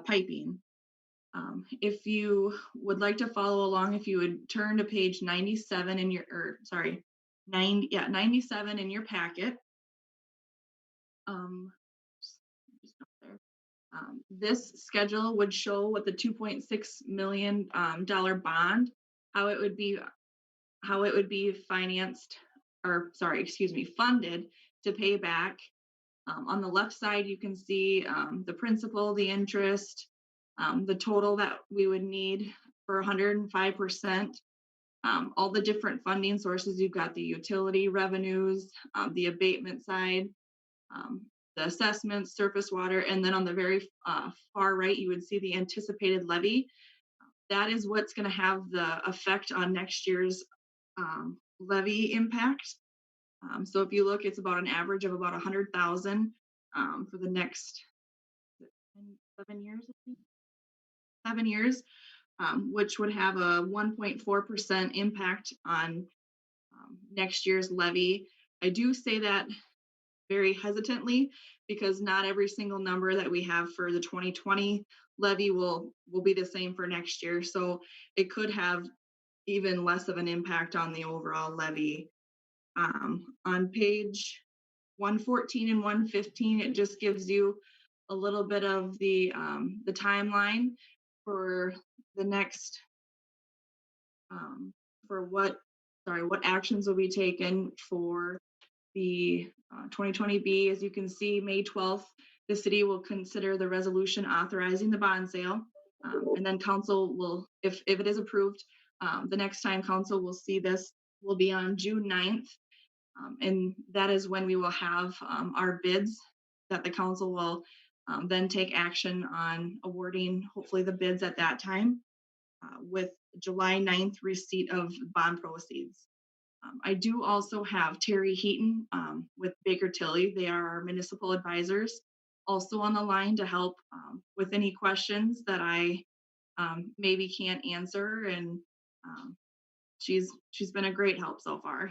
piping. If you would like to follow along, if you would turn to page 97 in your, 97 in your packet. This schedule would show what the $2.6 million bond, how it would be financed, funded to pay back. On the left side, you can see the principal, the interest, the total that we would need for 105%. All the different funding sources. You've got the utility revenues, the abatement side, the assessments, surface water, and then on the very far right, you would see the anticipated levy. That is what's going to have the effect on next year's levy impact. So if you look, it's about an average of about 100,000 for the next 7 years, I think. 7 years, which would have a 1.4% impact on next year's levy. I do say that very hesitantly because not every single number that we have for the 2020 levy will be the same for next year. So it could have even less of an impact on the overall levy. On page 114 and 115, it just gives you a little bit of the timeline for the next for what actions will be taken for the 2020B. As you can see, May 12th, the city will consider the resolution authorizing the bond sale. And then council will, if it is approved, the next time council will see this will be on June 9th. And that is when we will have our bids that the council will then take action on awarding, hopefully, the bids at that time with July 9th receipt of bond proceeds. I do also have Terry Heaton with Baker Tilly. They are our municipal advisors, also on the line to help with any questions that I maybe can't answer. And she's been a great help so far.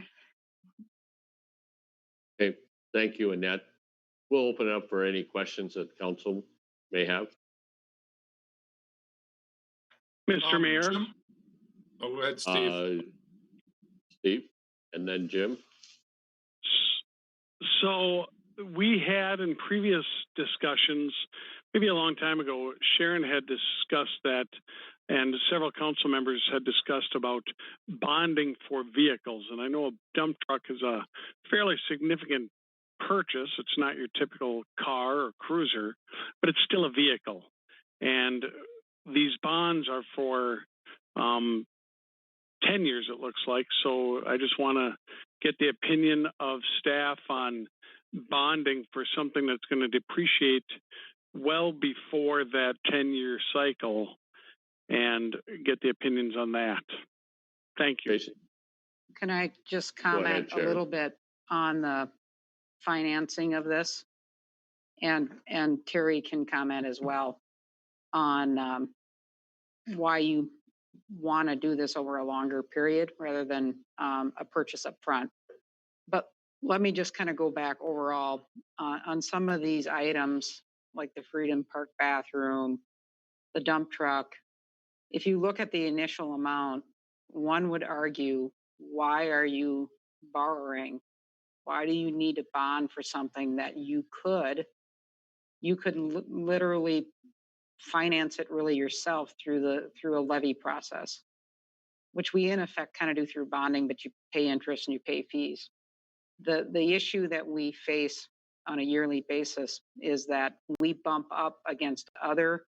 Okay, thank you, Annette. We'll open it up for any questions that council may have.
Mr. Mayor.
Jim? Oh, go ahead, Steve.
Steve, and then Jim.
So we had in previous discussions, maybe a long time ago, Sharon had discussed that, and several council members had discussed about bonding for vehicles. And I know a dump truck is a fairly significant purchase. It's not your typical car or cruiser, but it's still a vehicle. And these bonds are for 10 years, it looks like. So I just want to get the opinion of staff on bonding for something that's going to depreciate well before that 10-year cycle, and get the opinions on that. Thank you.
Can I just comment a little bit on the financing of this? And Terry can comment as well on why you want to do this over a longer period rather than a purchase up front. But let me just kind of go back overall on some of these items, like the Freedom Park bathroom, the dump truck. If you look at the initial amount, one would argue, why are you borrowing? Why do you need to bond for something that you could literally finance it really yourself through a levy process, which we in effect kind of do through bonding, but you pay interest and you pay fees. The issue that we face on a yearly basis is that we bump up against other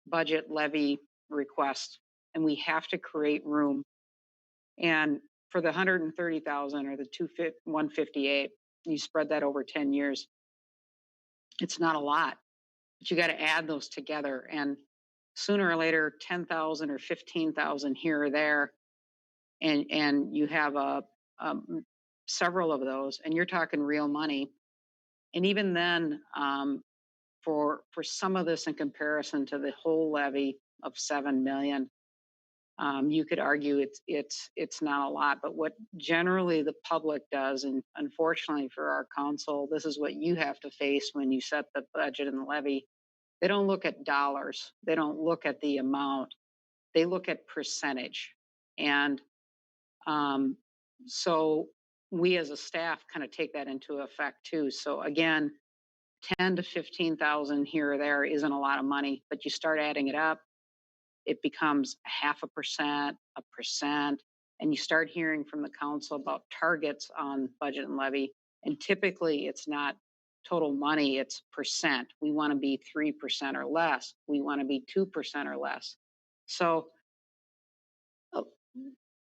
budget levy requests, and we have to create room. And for the 130,000 or the 158, you spread that over 10 years. It's not a lot, but you got to add those together. And sooner or later, 10,000 or 15,000 here or there, and you have several of those, and you're talking real money. And even then, for some of this in comparison to the whole levy of 7 million, you could argue it's not a lot. But what generally the public does, and unfortunately for our council, this is what you have to face when you set the budget and the levy. They don't look at dollars. They don't look at the amount. They look at percentage. And so we as a staff kind of take that into effect too. So again, 10 to 15,000 here or there isn't a lot of money, but you start adding it up, it becomes 0.5%, 1%, and you start hearing from the council about targets on budget and levy. And typically it's not total money, it's percent. We want to be 3% or less. We want to be 2% or less. So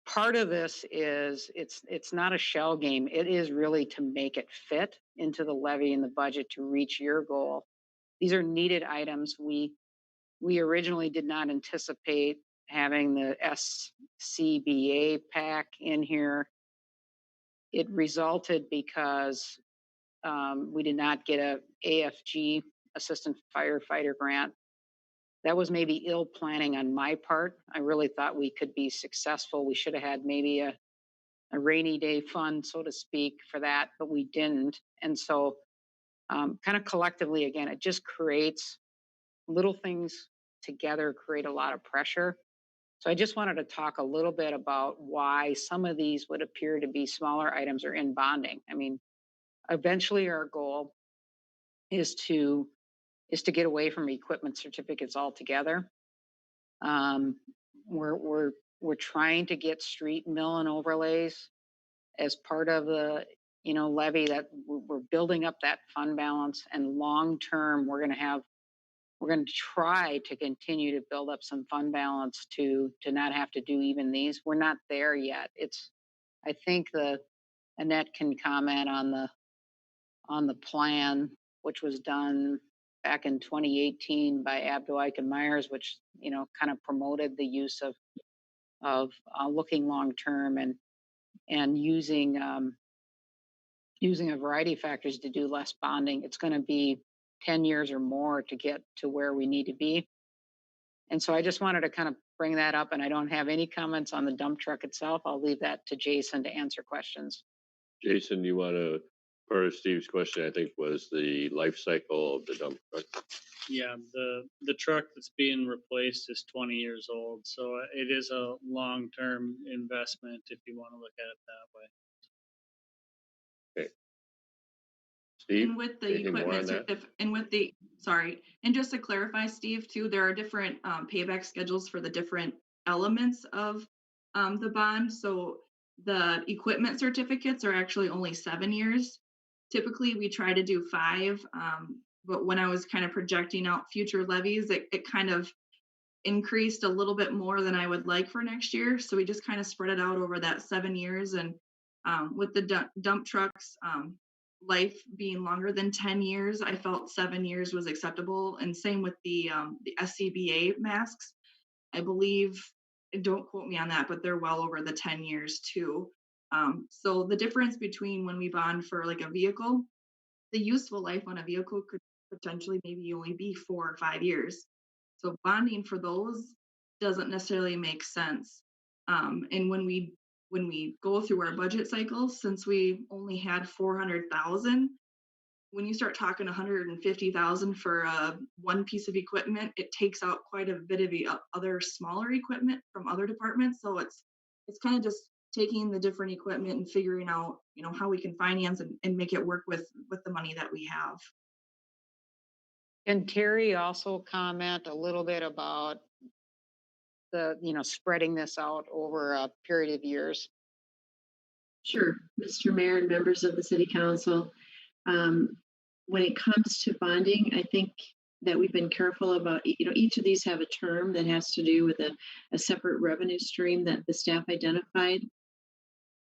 part of this is it's not a shell game. It is really to make it fit into the levy and the budget to reach your goal. These are needed items. We originally did not anticipate having the SCBA pack in here. it resulted because we did not get a AFG, Assistant Firefighter grant. That was maybe ill planning on my part. I really thought we could be successful. We should have had maybe a rainy day fund, so to speak, for that, but we didn't. And so kind of collectively, again, it just creates little things together, create a lot of pressure. So I just wanted to talk a little bit about why some of these would appear to be smaller items or in bonding. I mean, eventually our goal is to get away from equipment certificates altogether. We're trying to get street mill and overlays as part of the levy, that we're building up that fund balance, and long term we're going to try to continue to build up some fund balance to not have to do even these. We're not there yet. I think Annette can comment on the plan, which was done back in 2018 by Abdoik and Myers, which kind of promoted the use of looking long term and using a variety of factors to do less bonding. It's going to be 10 years or more to get to where we need to be. And so I just wanted to kind of bring that up, and I don't have any comments on the dump truck itself. I'll leave that to Jason to answer questions.
Jason, you want to, part of Steve's question, I think, was the life cycle of the dump truck.
Yeah, the truck that's being replaced is 20 years old, so it is a long-term investment if you want to look at it that way.
Okay. Steve,
And with the
anything more on
equipment,
that?
and just to clarify, Steve, too, there are different payback schedules for the different elements of the bond. So the equipment certificates are actually only 7 years. Typically, we try to do 5, but when I was kind of projecting out future levies, it kind of increased a little bit more than I would like for next year. So we just kind of spread it out over that 7 years. And with the dump trucks, life being longer than 10 years, I felt 7 years was acceptable. And same with the SCBA masks. I believe, don't quote me on that, but they're well over the 10 years too. So the difference between when we bond for like a vehicle, the useful life on a vehicle could potentially maybe only be 4 or 5 years. So bonding for those doesn't necessarily make sense. And when we go through our budget cycle, since we only had 400,000, when you start talking 150,000 for one piece of equipment, it takes out quite a bit of the other smaller equipment from other departments. So it's kind of just taking the different equipment and figuring out, how we can finance and make it work with the money that we have.
Can Terry also comment a little bit about the, spreading this out over a period of years?
Sure, Mr. Mayor and members of the City Council. When it comes to bonding, I think that we've been careful about, each of these have a term that has to do with a separate revenue stream that the staff identified.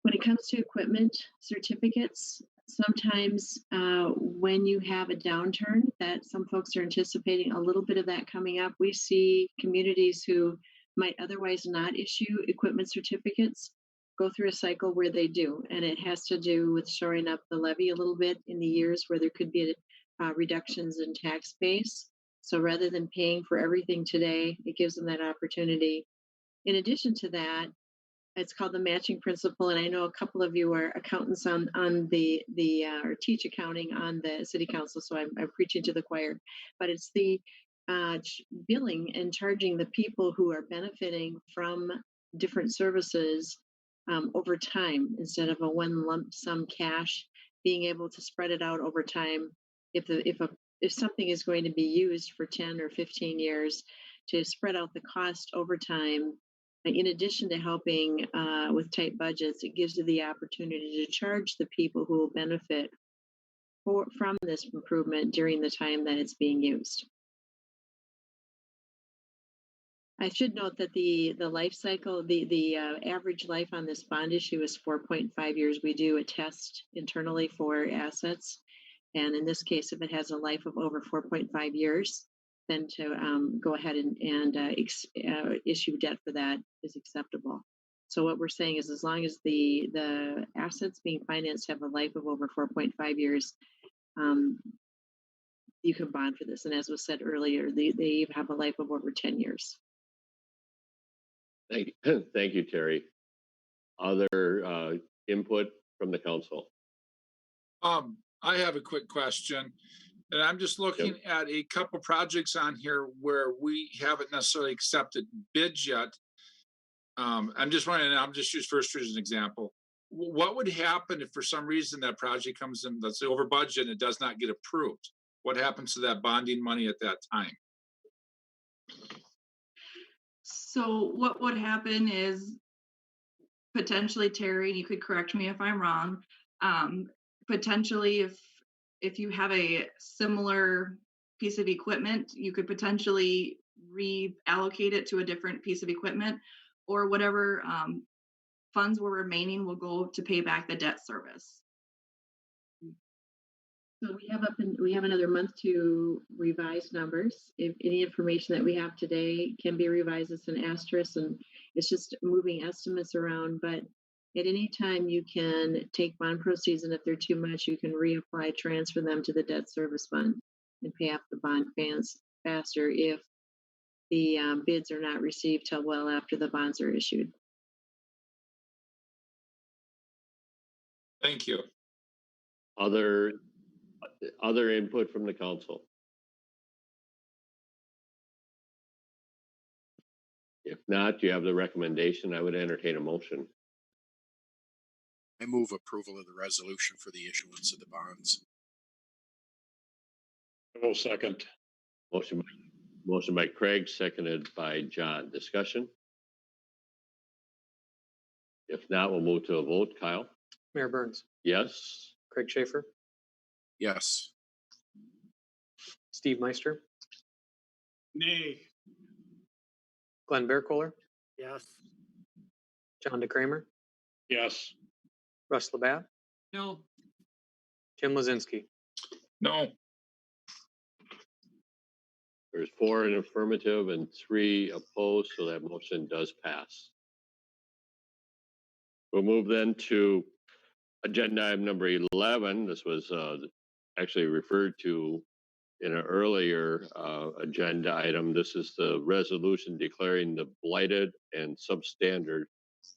When it comes to equipment certificates, sometimes when you have a downturn, that some folks are anticipating a little bit of that coming up. We see communities who might otherwise not issue equipment certificates go through a cycle where they do, and it has to do with shoring up the levy a little bit in the years where there could be reductions in tax base. So rather than paying for everything today, it gives them that opportunity. In addition to that, it's called the matching principle, and I know a couple of you are accountants on the or teach accounting on the City Council, so I'm preaching to the choir. But it's the billing and charging the people who are benefiting from different services over time instead of a one lump sum cash. Being able to spread it out over time, if something is going to be used for 10 or 15 years, to spread out the cost over time. In addition to helping with tight budgets, it gives you the opportunity to charge the people who will benefit from this improvement during the time that it's being used. I should note that the life cycle, the average life on this bond issue is 4.5 years. We do a test internally for assets. And in this case, if it has a life of over 4.5 years, then to go ahead and issue debt for that is acceptable. So what we're saying is, as long as the assets being financed have a life of over 4.5 years, you can bond for this. And as was said earlier, they have a life of over 10 years.
Thank you, Terry. Other input from the council?
I have a quick question, and I'm just looking at a couple projects on here where we haven't necessarily accepted bids yet. I'm just wondering, I'll just use First Street as an example. What would happen if for some reason that project comes in, let's say over budget, and it does not get approved? What happens to that bonding money at that time?
So what would happen is potentially, Terry, you could correct me if I'm wrong. Potentially, if you have a similar piece of equipment, you could potentially reallocate it to a different piece of equipment, or whatever funds were remaining will go to pay back the debt service.
So we have another month to revise numbers. If any information that we have today can be revised, it's an asterisk, and it's just moving estimates around. But at any time, you can take bond proceeds, and if they're too much, you can reapply, transfer them to the debt service fund, and pay off the bond faster if the bids are not received till well after the bonds are issued.
Thank you.
Other input from the council? If not, you have the recommendation. I would entertain a motion.
I move approval of the resolution for the issuance of the bonds.
I will second.
Motion by Craig, seconded by John. Discussion? If not, we'll move to a vote. Kyle?
Mayor Burns,
Yes.
Craig Schaefer,
Yes.
Steve Meister,
Nay.
Glenn Kohler,
Yes.
John Kramer,
Yes.
Russ Labatt,
No.
Jim Lozinski.
No.
There's 4 in affirmative and 3 opposed, so that motion does pass. We'll move then to agenda item number 11. This was actually referred to in an earlier agenda item. This is the resolution declaring the blighted and substandard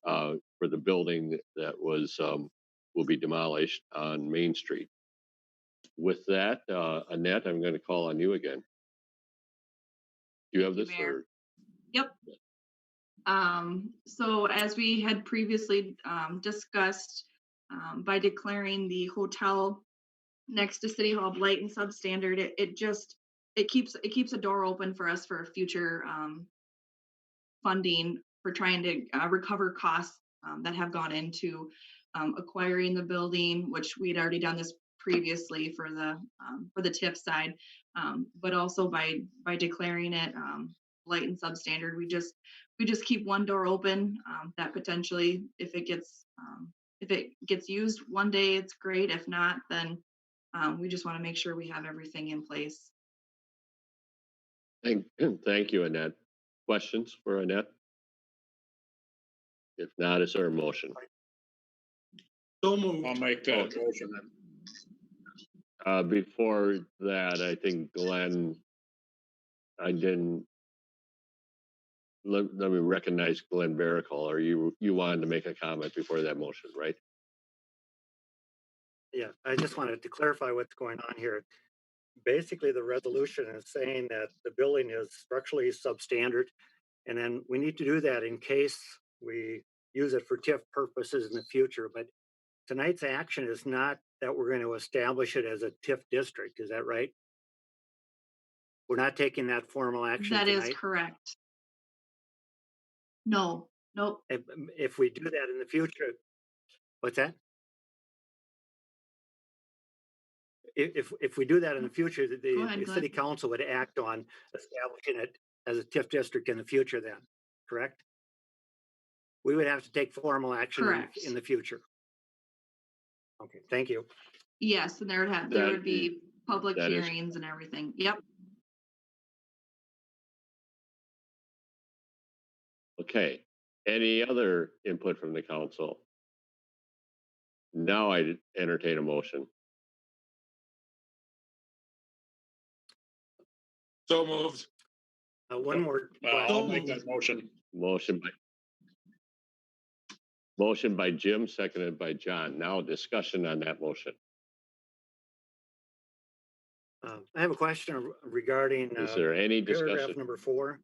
for the building that was will be demolished on Main Street. With that, Annette, I'm going to call on you again. Do you have this?
Mayor.
Or?
Yep. So as we had previously discussed, by declaring the hotel next to City Hall blight and substandard, it keeps a door open for us for future funding for trying to recover costs that have gone into acquiring the building, which we had already done this previously for the TIF side, but also by declaring it blight and substandard, we just keep one door open that potentially, if it gets used one day, it's great. If not, then we just want to make sure we have everything in place.
Thank you, Annette. Questions for Annette? If not, is there a motion?
So moved.
I'll make that motion.
Before that, I think Glenn, let me recognize Glenn Kohler. You wanted to make a comment before that motion, right?
Yeah, I just wanted to clarify what's going on here. Basically, the resolution is saying that the building is structurally substandard, and then we need to do that in case we use it for TIF purposes in the future. But tonight's action is not that we're going to establish it as a TIF district. Is that right? We're not taking that formal action
That
tonight.
is correct. No, nope.
If we do that in the future, what's that? If we do that in the future, the city council would act on establishing it as a TIF district in the future then, correct? We would have to take formal action in the future. Okay, thank you.
Yes, and there would be public hearings and everything. Yep.
Okay, Any other input from the council? Now I entertain a motion.
So moved.
One more.
I'll make that motion.
Motion by Jim, seconded by John. Now discussion on that motion.
I have a question regarding.
Is there any
paragraph
discussion?
number 4.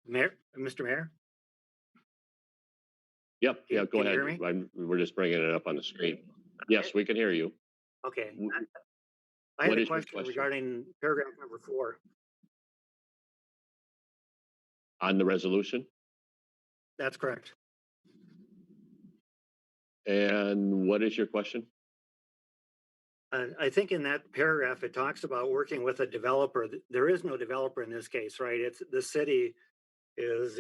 Mayor, Mr. Mayor?
Yep, yeah, go
Can you
ahead.
hear me?
We're just bringing it up on the screen. Yes, we can hear you.
Okay. I
What
had a
is your
question
question?
regarding paragraph number 4.
On the resolution?
That's correct.
And what is your question?
I think in that paragraph, it talks about working with a developer. There is no developer in this case, right? It's the city is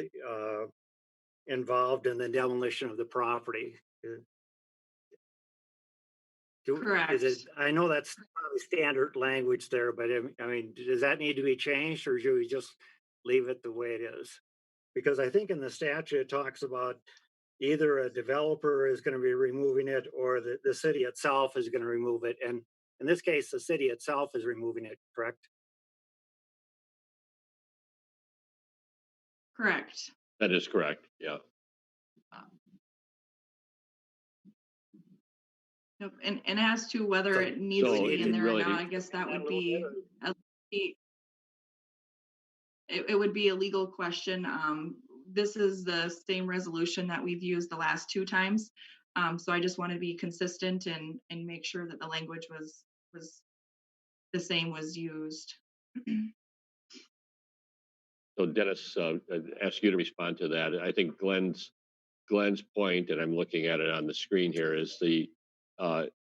involved in the demolition of the property.
Correct.
I know that's probably standard language there, but I mean, does that need to be changed, or should we just leave it the way it is? Because I think in the statute, it talks about either a developer is going to be removing it or the city itself is going to remove it. And in this case, the city itself is removing it, correct?
Correct.
That is correct, yeah.
Yep. And as to whether it needs
so
to be in there
really
or not, I guess that would be it would be a legal question. This is the same resolution that we've used the last 2 times. So I just want to be consistent and make sure that the language was the same was used.
So Dennis, ask you to respond to that. I think Glenn's point, and I'm looking at it on the screen here, is the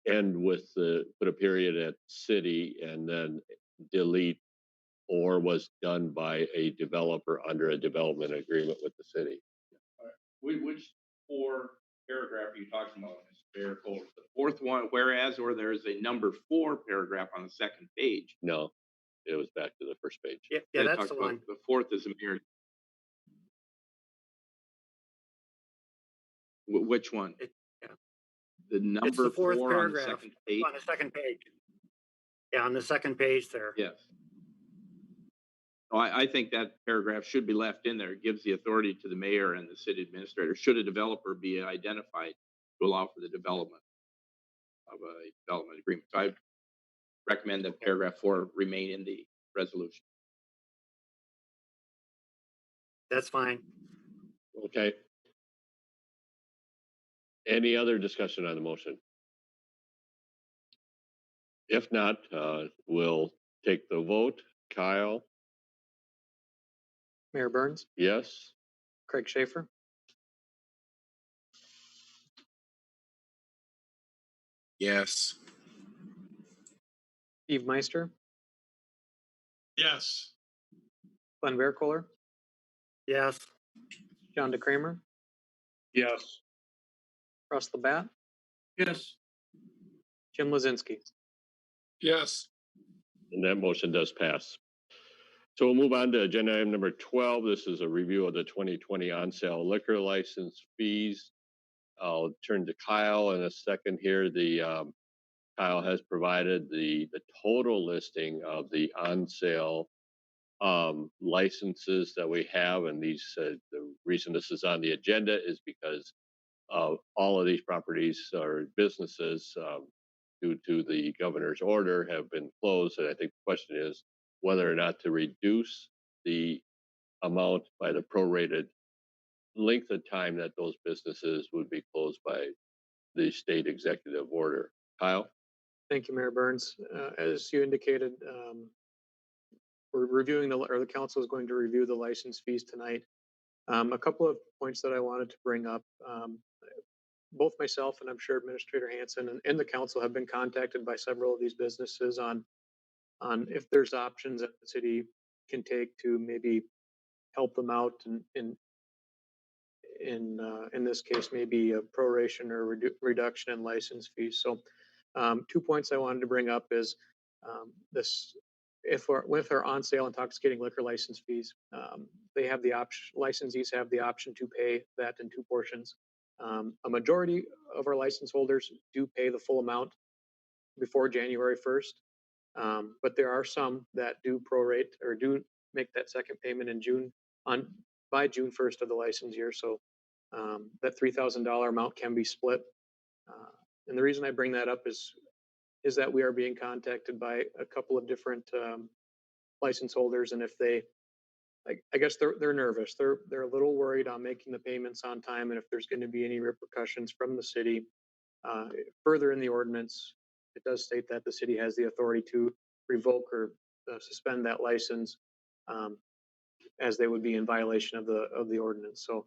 end with the put a period at city and then delete or was done by a developer under a development agreement with the city.
Which 4 paragraph are you talking about, Mr. Mayor? The 4th one, whereas, or there's a number 4 paragraph on the 2nd page.
No, it was back to the first page.
Yeah,
That
that's
talks
the
about
one.
The 4th is a mirror. Which one? The number
It's the 4th
4
paragraph
on the 2nd page.
on the 2nd page. Yeah, on the 2nd page there.
Yes. Oh, I think that paragraph should be left in there. It gives the authority to the mayor and the city administrator. Should a developer be identified to allow for the development of a development agreement? So I recommend that paragraph 4 remain in the resolution.
That's fine.
Okay. Any other discussion on the motion? If not, we'll take the vote. Kyle?
Mayor Burns,
Yes.
Craig Schaefer,
Yes.
Steve Meister,
Yes.
Glenn Kohler,
Yes.
John Kramer,
Yes.
Russ Labatt,
Yes.
Jim Lozinski.
Yes.
And that motion does pass. So we'll move on to agenda item number 12. This is a review of the 2020 on-sale liquor license fees. I'll turn to Kyle in a second here. Kyle has provided the total listing of the on-sale licenses that we have, and these the reason this is on the agenda is because all of these properties or businesses, due to the governor's order, have been closed. And I think the question is whether or not to reduce the amount by the prorated length of time that those businesses would be closed by the state executive order. Kyle?
Thank you, Mayor Burns. As you indicated, we're reviewing the council is going to review the license fees tonight. A couple of points that I wanted to bring up. Both myself and I'm sure Administrator Hansen and the council have been contacted by several of these businesses on if there's options that the city can take to maybe help them out in this case, maybe a proration or reduction in license fees. So 2 points I wanted to bring up is this if we're with our on sale intoxicating liquor license fees, they have the option, licensees have the option to pay that in two portions. A majority of our license holders do pay the full amount before January 1st. But there are some that do prorate or do make that second payment in June by June 1st of the license year. So that $3,000 amount can be split. And the reason I bring that up is that we are being contacted by a couple of different license holders, and if they, I guess they're nervous. They're a little worried on making the payments on time, and if there's going to be any repercussions from the city. Further in the ordinance, it does state that the city has the authority to revoke or suspend that license, as they would be in violation of the ordinance. So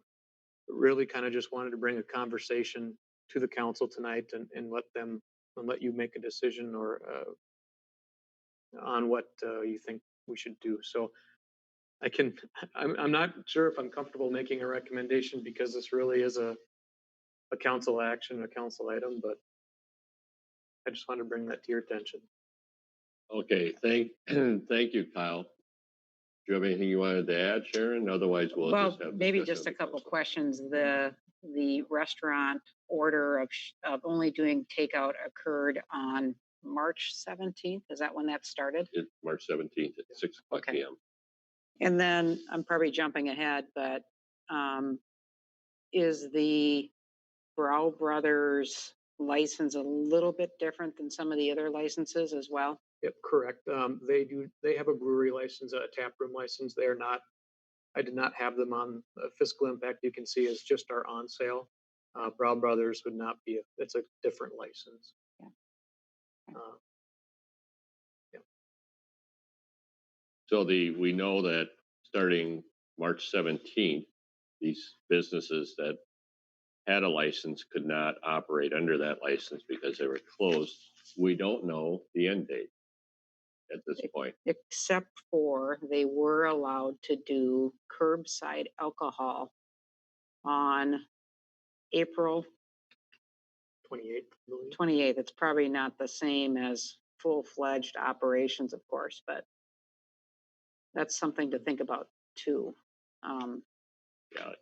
really kind of just wanted to bring a conversation to the council tonight and let you make a decision or on what you think we should do. So I'm not sure if I'm comfortable making a recommendation because this really is a council action, a council item, but I just want to bring that to your attention.
Okay, thank you, Kyle. Do you have anything you wanted to add, Sharon? Otherwise, we'll
Well,
just have
maybe
discussion
just a
of the
couple
council.
questions. The restaurant order of only doing takeout occurred on March 17th. Is that when that started?
It's March 17th at 6 o'clock
Okay.
p.m.
And then I'm probably jumping ahead, but is the Brow Brothers license a little bit different than some of the other licenses as well?
Yep, correct. They have a brewery license, a tap room license. They are not, I did not have them on fiscal impact. You can see is just our on sale. Brown Brothers would not be, it's a different license.
Yeah.
Yeah.
So we know that starting March 17th, these businesses that had a license could not operate under that license because they were closed. We don't know the end date at this point.
Except for they were allowed to do curbside alcohol on April
28th.
28th. It's probably not the same as full-fledged operations, of course, but that's something to think about too.
Yeah,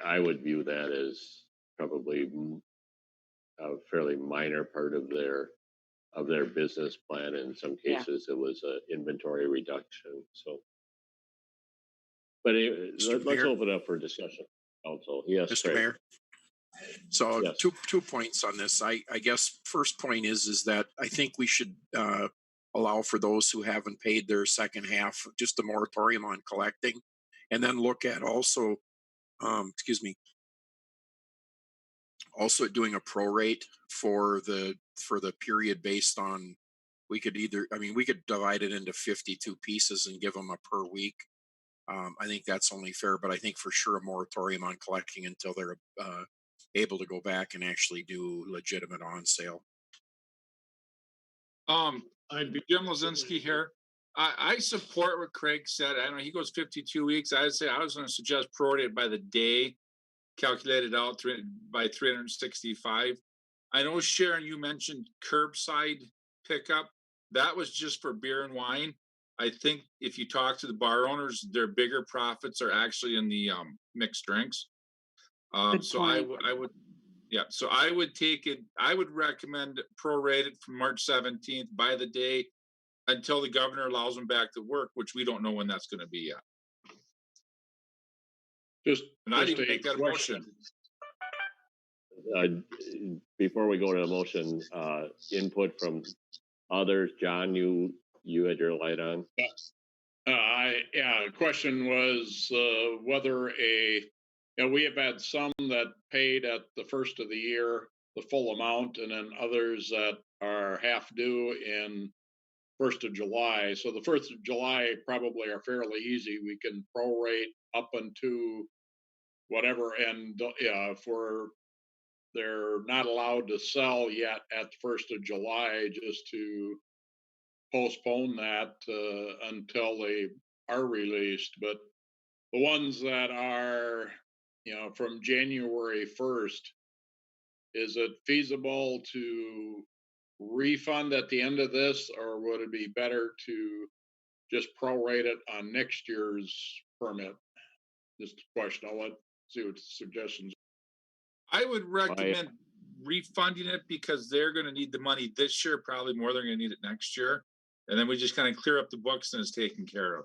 I would view that as probably a fairly minor part of their business plan. In some
Yeah.
cases, it was an inventory reduction. So, but let's
Mayor?
open up for discussion. Council, yes,
Mr.
Craig.
Mayor. So
Yes.
two points on this. I guess first point is that I think we should allow for those who haven't paid their second half, just a moratorium on collecting, and then look at also, also doing a prorate for the period based on, we could divide it into 52 pieces and give them a per week. I think that's only fair, but I think for sure a moratorium on collecting until they're able to go back and actually do legitimate on sale.
I'd be Jim Lozinski here. I support what Craig said. I know he goes 52 weeks. I was going to suggest prorate by the day, calculated out by 365. I know, Sharon, you mentioned curbside pickup. That was just for beer and wine. I think if you talk to the bar owners, their bigger profits are actually in the mixed drinks. So I would, yeah. So I would take it. I would recommend prorated from March 17th by the day until the governor allows them back to work, which we don't know when that's going to be yet. And I'd even make that a motion.
Before we go to the motion, input from others. John, you had your light on.
The question was whether we have had some that paid at the first of the year the full amount, and then others that are half due in 1st of July. So the 1st of July probably are fairly easy. We can prorate up into whatever, and for they're not allowed to sell yet at the 1st of July, just to postpone that until they are released. But the ones that are, from January 1st, is it feasible to refund at the end of this, or would it be better to just prorate it on next year's permit? Just a question. I'll see what suggestions.
I would recommend refunding it because they're gonna need the money this year, probably more than they're gonna need it next year. And then we just kind of clear up the books and it's taken care of.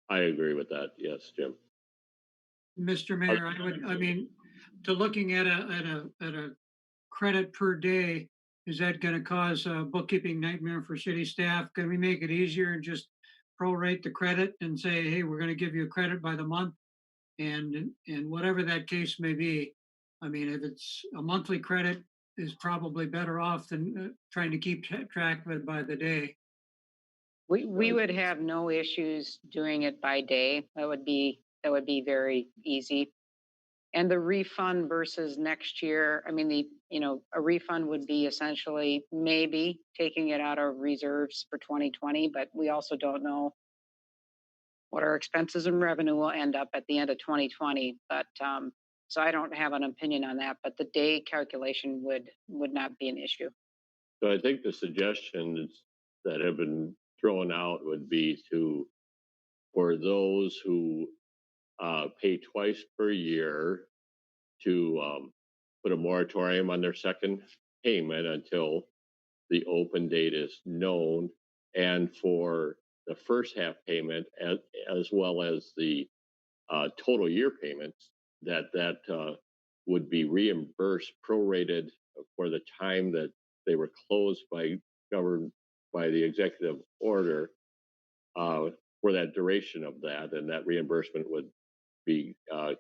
I agree with that. Yes, Jim.
Mr. Mayor, I mean, to looking at a credit per day, is that gonna cause a bookkeeping nightmare for city staff? Can we make it easier and just prorate the credit and say, hey, we're gonna give you a credit by the month? And whatever that case may be, I mean, if it's a monthly credit is probably better off than trying to keep track of it by the day.
We would have no issues doing it by day. That would be very easy. And the refund versus next year, I mean, a refund would be essentially maybe taking it out of reserves for 2020, but we also don't know what our expenses and revenue will end up at the end of 2020. But so I don't have an opinion on that, but the day calculation would not be an issue.
So I think the suggestions that have been thrown out would be for those who pay twice per year to put a moratorium on their second payment until the open date is known, and for the first half payment as well as the total year payments that would be reimbursed prorated for the time that they were closed governed by the executive order for that duration of that, and that reimbursement would be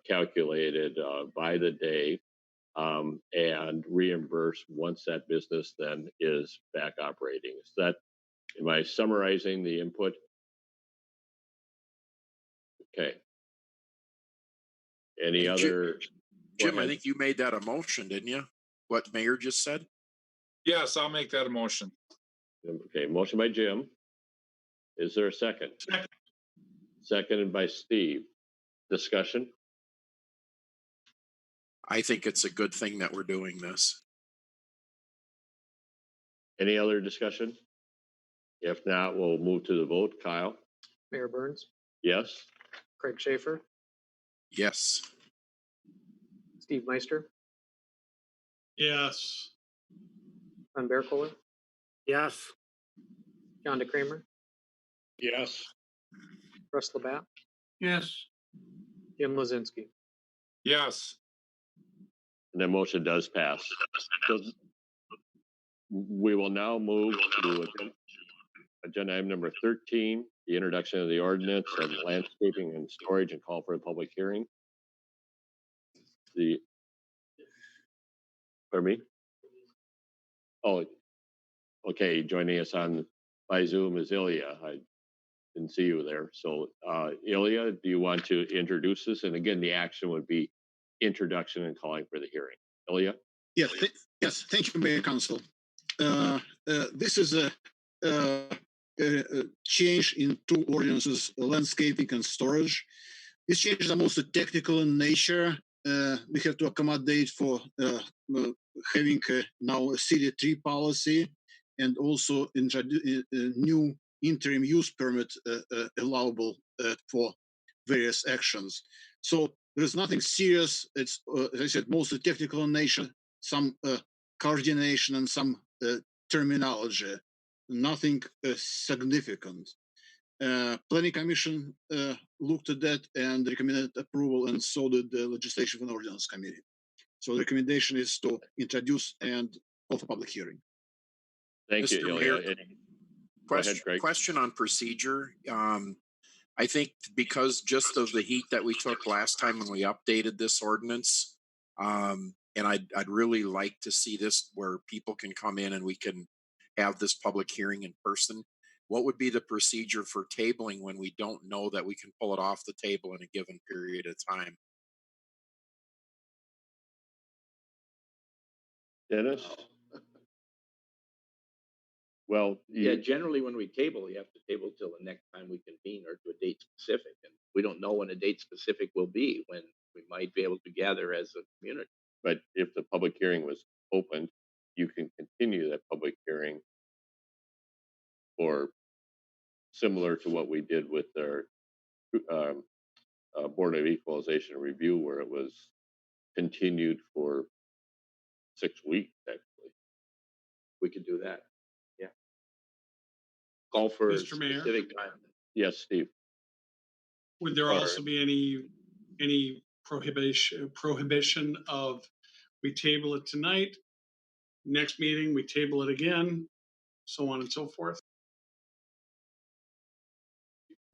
calculated by the day and reimbursed once that business then is back operating. Am I summarizing the input? Okay. Any other?
Jim, I think you made that a motion, didn't you? What Mayor just said?
Yes, I'll make that a motion.
Okay, motion by Jim. Is there a second?
Second.
Seconded by Steve. Discussion?
I think it's a good thing that we're doing this.
Any other discussion? If not, we'll move to the vote. Kyle?
Mayor Burns,
Yes?
Craig Schaefer,
Yes.
Steve Meister,
Yes.
Von Kohler,
Yes.
Rhonda Kramer,
Yes.
Russ Labatt,
Yes.
Jim Lozinski.
Yes.
And the motion does pass. So we will now move to agenda item number 13, the introduction of the ordinance of landscaping and storage, and call for a public hearing. Pardon me? Oh, okay. Joining us by Zoom is Ilya. I didn't see you there. So Ilya, do you want to introduce this? And again, the action would be introduction and calling for the hearing. Ilya?
Yes, yes. Thank you, Mayor Council. This is a change in two ordinances, landscaping and storage. These changes are mostly technical in nature. We have to accommodate for having now a Scdp policy and also introduce a new interim use permit allowable for various actions. So there's nothing serious. It's, as I said, mostly technical in nature, some coordination and some terminology, nothing significant. Planning Commission looked at that and recommended approval, and so did the Legislation and Ordinance Committee. So the recommendation is to introduce and call for public hearing.
Thank you, Ilya.
Question on procedure. I think because just of the heat that we took last time when we updated this ordinance, and I'd really like to see this where people can come in and we can have this public hearing in person. What would be the procedure for tabling when we don't know that we can pull it off the table in a given period of time?
Dennis? Well,
yeah, generally when we table, you have to table till the next time we convene or to a date specific. And we don't know when a date specific will be, when we might be able to gather as a community.
But if the public hearing was opened, you can continue that public hearing for similar to what we did with our Board of Equalization Review, where it was continued for 6 weeks, actually.
We could do that. Yeah. Call for a
Mr. Mayor?
specific time.
Yes, Steve.
Would there
Or-
also be any prohibition of we table it tonight, next meeting, we table it again, so on and so forth?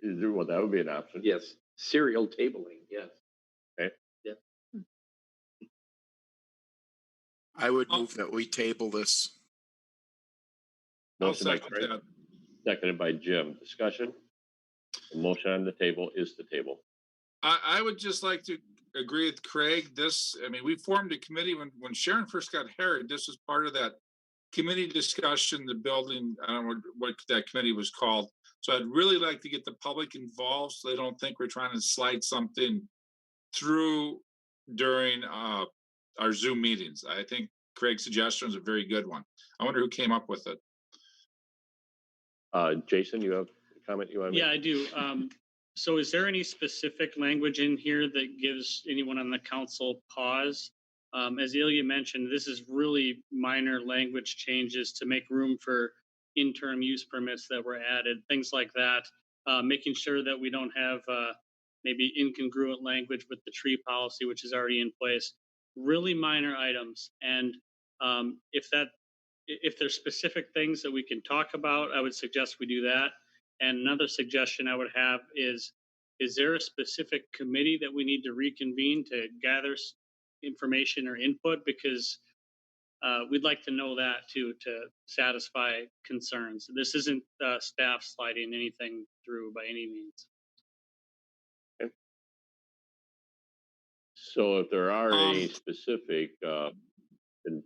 Well, that would be an option.
Yes, serial tabling, yes.
Okay.
Yeah.
I would move that we table this.
I'll
Motion by
second
Craig,
that.
seconded by Jim. Discussion. The motion on the table is the table.
I would just like to agree with Craig. We formed a committee when Sharon first got hired. This was part of that committee discussion, the building, I don't know what that committee was called. So I'd really like to get the public involved so they don't think we're trying to slide something through during our Zoom meetings. I think Craig's suggestion is a very good one. I wonder who came up with it.
Jason, you have a comment you want to make?
Yeah, I do. So is there any specific language in here that gives anyone on the council pause? As Ilya mentioned, this is really minor language changes to make room for interim use permits that were added, things like that. Making sure that we don't have maybe incongruent language with the tree policy, which is already in place. Really minor items. And if there's specific things that we can talk about, I would suggest we do that. And another suggestion I would have is there a specific committee that we need to reconvene to gather information or input? Because we'd like to know that too, to satisfy concerns. This isn't staff sliding anything through by any means.
Okay. So if there are any specific, then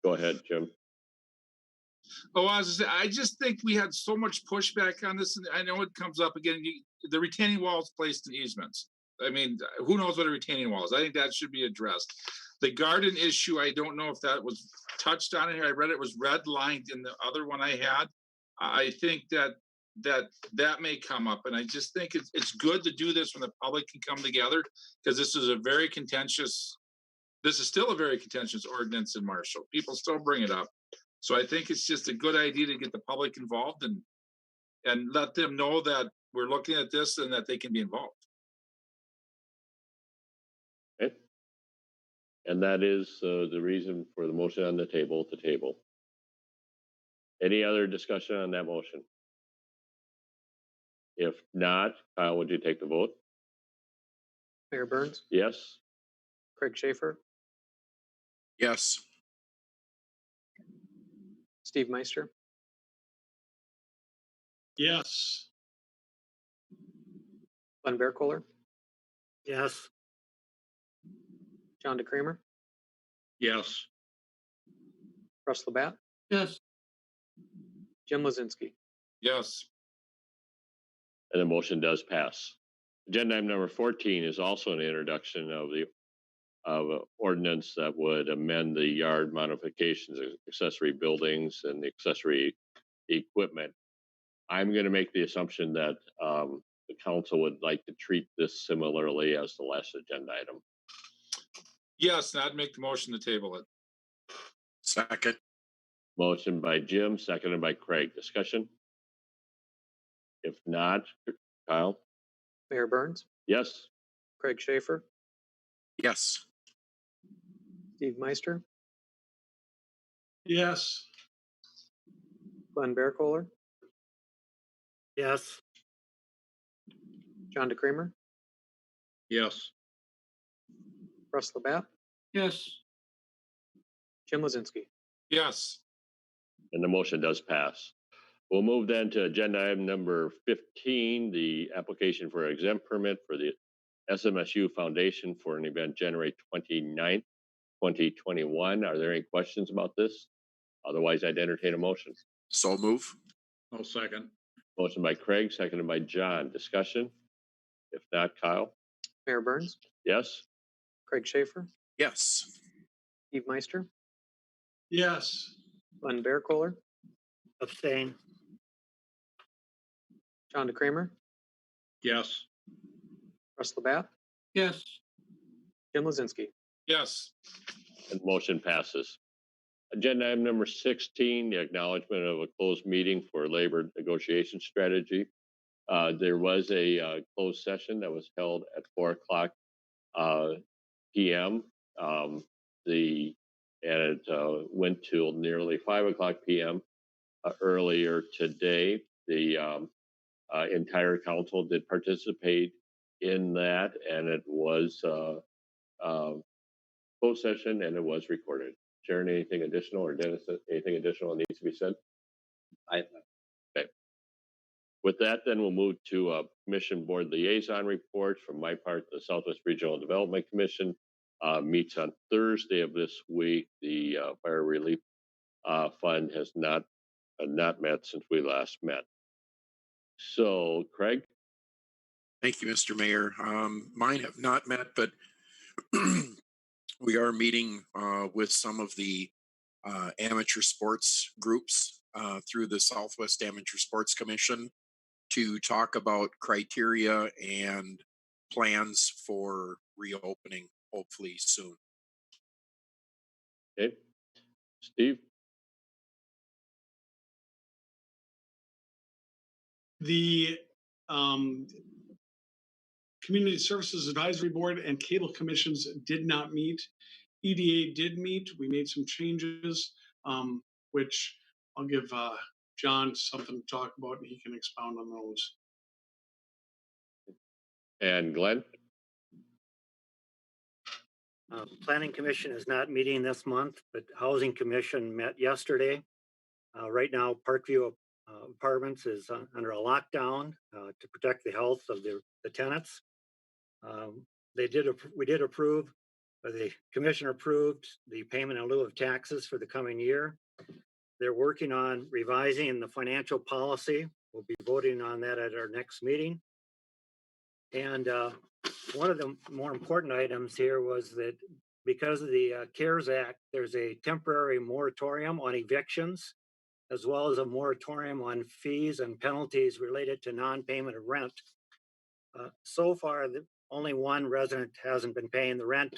go ahead, Jim.
Oh, I just think we had so much pushback on this, and I know it comes up again. The retaining walls placed in easements. I mean, who knows what a retaining wall is? I think that should be addressed. The garden issue, I don't know if that was touched on here. I read it was redlined in the other one I had. I think that may come up, and I just think it's good to do this when the public can come together, because this is still a very contentious ordinance in Marshall. People still bring it up. So I think it's just a good idea to get the public involved and let them know that we're looking at this and that they can be involved.
Okay. And that is the reason for the motion on the table to table. Any other discussion on that motion? If not, Kyle, would you take the vote?
Mayor Burns,
Yes.
Craig Schaefer,
Yes.
Steve Meister,
Yes.
Glenn Kohler,
Yes.
John Kramer,
Yes.
Russ Labatt,
Yes.
Jim Lozinski.
Yes.
And the motion does pass. Agenda item number 14 is also an introduction of an ordinance that would amend the yard modifications, accessory buildings, and the accessory equipment. I'm going to make the assumption that the council would like to treat this similarly as the last agenda item.
Yes, and I'd make the motion to table it.
Second.
Motion by Jim, seconded by Craig. Discussion? If not, Kyle?
Mayor Burns,
Yes.
Craig Schaefer,
Yes.
Steve Meister,
Yes.
Glenn Kohler,
Yes.
John Kramer,
Yes.
Russ Labatt,
Yes.
Jim Lozinski.
Yes.
And the motion does pass. We'll move then to agenda item number 15, the application for exempt permit for the SMSU Foundation for an event January 29th, 2021. Are there any questions about this? Otherwise, I'd entertain a motion.
So move.
No second.
Motion by Craig, seconded by John. Discussion? If not, Kyle?
Mayor Burns,
Yes.
Craig Schaefer,
Yes.
Steve Meister,
Yes.
Glenn Kohler,
Abstain.
Rhonda Kramer,
Yes.
Russ Labatt,
Yes.
Jim Lozinski.
Yes.
And motion passes. Agenda item number 16, the acknowledgement of a closed meeting for labor negotiation strategy. There was a closed session that was held at 4:00 p.m. And it went till nearly 5:00 p.m. Earlier today. The entire council did participate in that, and it was closed session, and it was recorded. Sharon, anything additional, or Dennis, anything additional that needs to be said? Okay. With that, then we'll move to Commission Board Liaison Report. From my part, the Southwest Regional Development Commission meets on Thursday of this week. The Fire Relief Fund has not met since we last met. So, Craig?
Thank you, Mr. Mayor. Mine have not met, but we are meeting with some of the amateur sports groups through the Southwest Amateur Sports Commission to talk about criteria and plans for reopening, hopefully soon.
Okay. Steve?
The Community Services Advisory Board and Cable Commissions did not meet. EDA did meet. We made some changes, which I'll give John something to talk about, and he can expound on those.
And Glenn?
Planning Commission is not meeting this month, but Housing Commission met yesterday. Right now, Parkview Apartments is under a lockdown to protect the health of the tenants. We did approve, or the commission approved the payment in lieu of taxes for the coming year. They're working on revising the financial policy. We'll be voting on that at our next meeting. And one of the more important items here was that because of the CARES Act, there's a temporary moratorium on evictions, as well as a moratorium on fees and penalties related to non-payment of rent. So far, only one resident hasn't been paying the rent.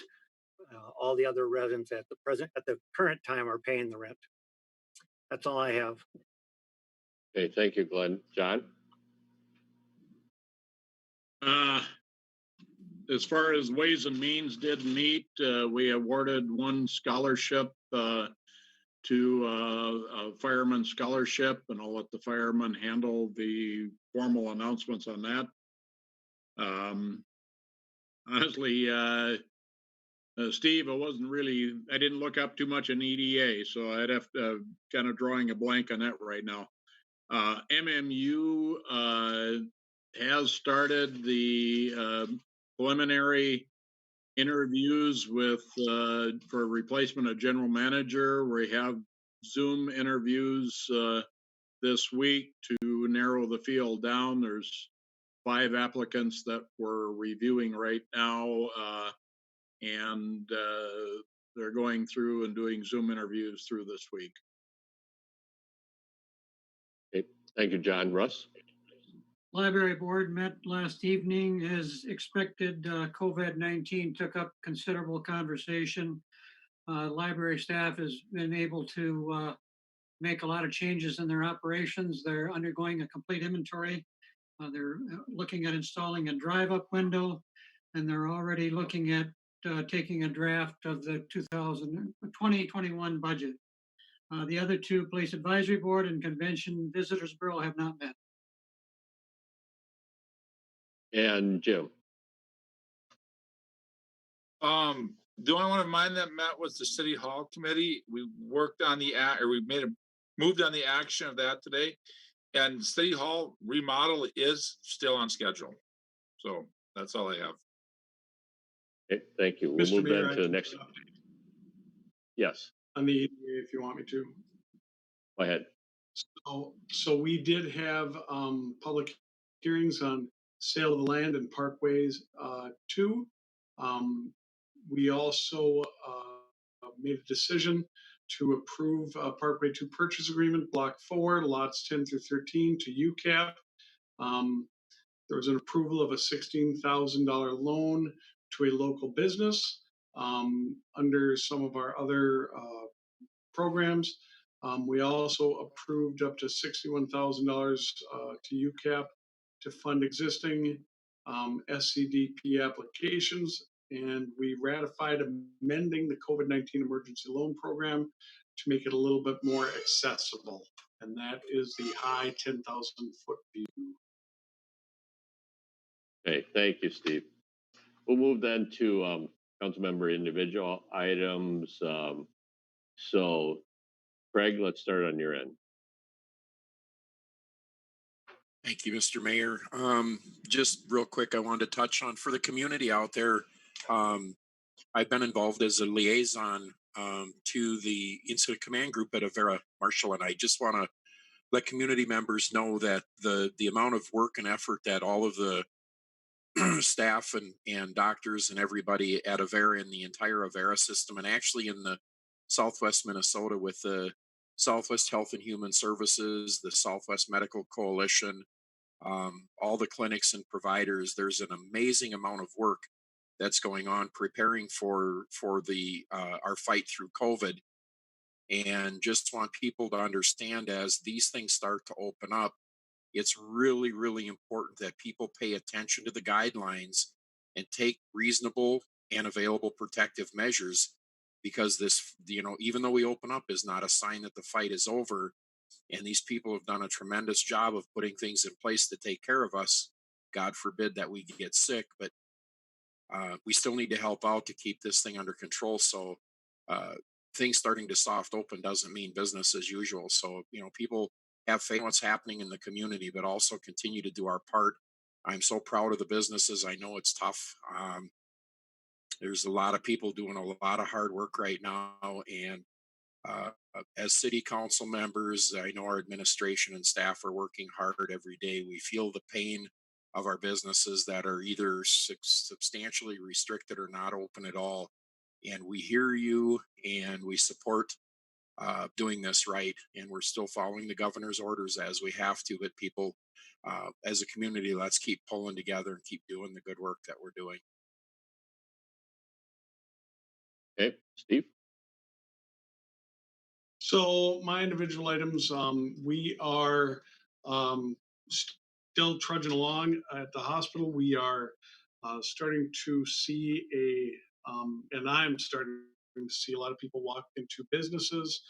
All the other residents at the current time are paying the rent. That's all I have.
Okay, thank you, Glenn. John?
As far as Ways and Means did meet, we awarded one scholarship to a fireman scholarship, and I'll let the fireman handle the formal announcements on that. Honestly, Steve, I didn't look up too much in EDA, so I'd have to kind of drawing a blank on that right now. MMU has started the preliminary interviews for replacement of general manager. We have Zoom interviews this week to narrow the field down. There's 5 applicants that we're reviewing right now, and they're going through and doing Zoom interviews through this week.
Okay, thank you, John. Russ?
Library Board met last evening. As expected, COVID-19 took up considerable conversation. Library staff has been able to make a lot of changes in their operations. They're undergoing a complete inventory. They're looking at installing a drive-up window, and they're already looking at taking a draft of the 2020-21 budget. The other 2, Police Advisory Board and Convention Visitors Bureau, have not met.
And Jim?
The only one of mine that met was the City Hall Committee. We worked on moved on the action of that today, and City Hall remodel is still on schedule. So that's all I have.
Okay, thank you. We'll
Mr.
move
Mayor,
then to the next. Yes.
On the EDA, if you want me to.
Go ahead.
So we did have public hearings on sale of the land and Parkways 2. We also made a decision to approve Parkway 2 purchase agreement, block 4, lots 10 through 13 to UCAP. There was an approval of a $16,000 loan to a local business under some of our other programs. We also approved up to $61,000 to UCAP to fund existing SCDP applications. And we ratified amending the COVID-19 emergency loan program to make it a little bit more accessible. And that is the high 10,000-foot view.
Okay, thank you, Steve. We'll move then to council member individual items. So Craig, let's start on your end.
Thank you, Mr. Mayor. Just real quick, I wanted to touch on for the community out there. I've been involved as a liaison to the incident command group at Avera Marshall, and I just want to let community members know that the amount of work and effort that all of the staff and doctors and everybody at Avera in the entire Avera system, and actually in the Southwest Minnesota with the Southwest Health and Human Services, the Southwest Medical Coalition, all the clinics and providers, there's an amazing amount of work that's going on preparing for the our fight through COVID. And just want people to understand, as these things start to open up, it's really, really important that people pay attention to the guidelines and take reasonable and available protective measures, because this, even though we open up, is not a sign that the fight is over. And these people have done a tremendous job of putting things in place to take care of us. God forbid that we get sick, but we still need to help out to keep this thing under control. So things starting to soft open doesn't mean business as usual. So, people have faith in what's happening in the community, but also continue to do our part. I'm so proud of the businesses. I know it's tough. There's a lot of people doing a lot of hard work right now. And as city council members, I know our administration and staff are working hard every day. We feel the pain of our businesses that are either substantially restricted or not open at all. And we hear you and we support doing this right. And we're still following the governor's orders as we have to. But people, as a community, let's keep pulling together and keep doing the good work that we're doing.
Okay, Steve.
So my individual items, we are still trudging along at the hospital. We are starting to see and I'm starting to see a lot of people walk into businesses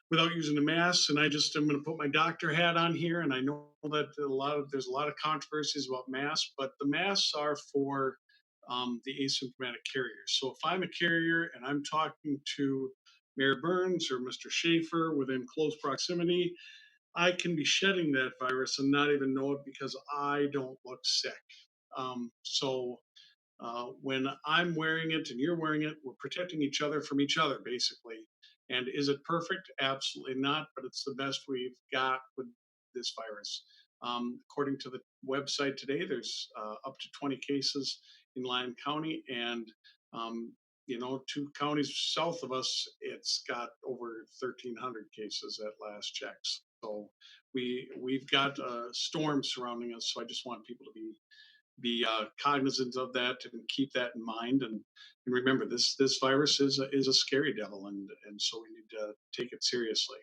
without using the masks. And I'm going to put my doctor hat on here. And I know that there's a lot of controversies about masks, but the masks are for the asymptomatic carriers. So if I'm a carrier and I'm talking to Mayor Burns or Mr. Schaefer within close proximity, I can be shedding that virus and not even know it because I don't look sick. When I'm wearing it and you're wearing it, we're protecting each other from each other, basically. And is it perfect? Absolutely not, but it's the best we've got with this virus. According to the website today, there's up to 20 cases in Lyon County, and 2 counties south of us, it's got over 1,300 cases at last checks. So we've got a storm surrounding us. So I just want people to be cognizant of that and keep that in mind. And remember, this virus is a scary devil, and so we need to take it seriously.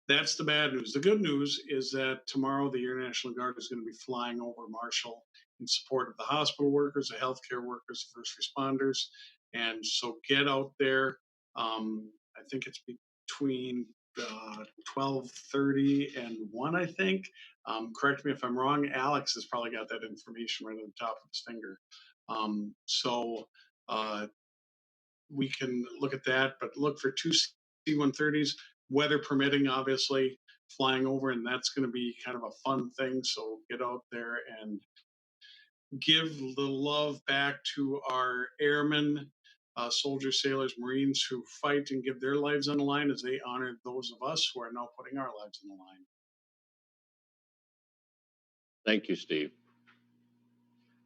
That's the bad news. The good news is that tomorrow the Air National Guard is going to be flying over Marshall in support of the hospital workers, the healthcare workers, the first responders. And so get out there. I think it's between 12:30 and 1, I think. Correct me if I'm wrong. Alex has probably got that information right on the top of his finger. We can look at that, but look for 2 C-130s, weather permitting, obviously, flying over, and that's going to be kind of a fun thing. So get out there and give the love back to our airmen, soldiers, sailors, Marines who fight and give their lives on the line as they honor those of us who are now putting our lives on the line.
Thank you, Steve.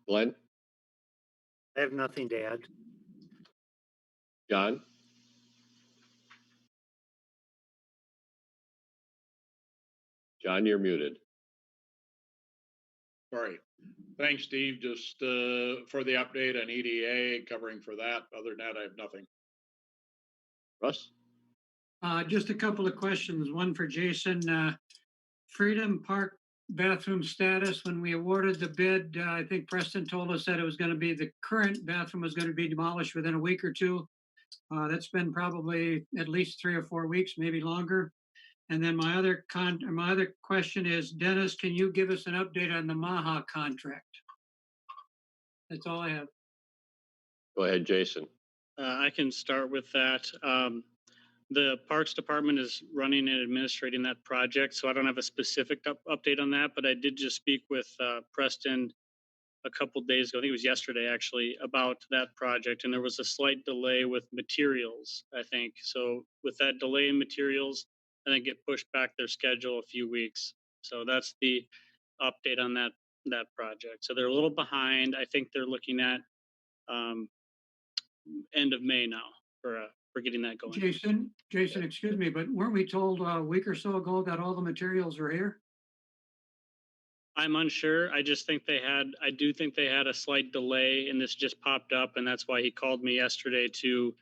Glenn?
I have nothing to add.
John? John, you're muted.
All right. Thanks, Steve. Just for the update on EDA, covering for that. Other than that, I have nothing.
Russ?
Just a couple of questions. One for Jason. Freedom Park bathroom status. When we awarded the bid, I think Preston told us that it was going to be the current bathroom was going to be demolished within a week or two. That's been probably at least 3 or 4 weeks, maybe longer. And then my other question is, Dennis, can you give us an update on the Maha contract? That's all I have.
Go ahead, Jason.
I can start with that. The Parks Department is running and administrating that project, so I don't have a specific update on that, but I did just speak with Preston a couple days ago, I think it was yesterday actually, about that project, and there was a slight delay with materials, I think. So with that delay in materials, I think it pushed back their schedule a few weeks. So that's the update on that project. So they're a little behind. I think they're looking at end of May now for getting that going.
Jason, excuse me, but weren't we told a week or so ago that all the materials are here?
I'm unsure. I do think they had a slight delay, and this just popped up, and that's why he called me yesterday to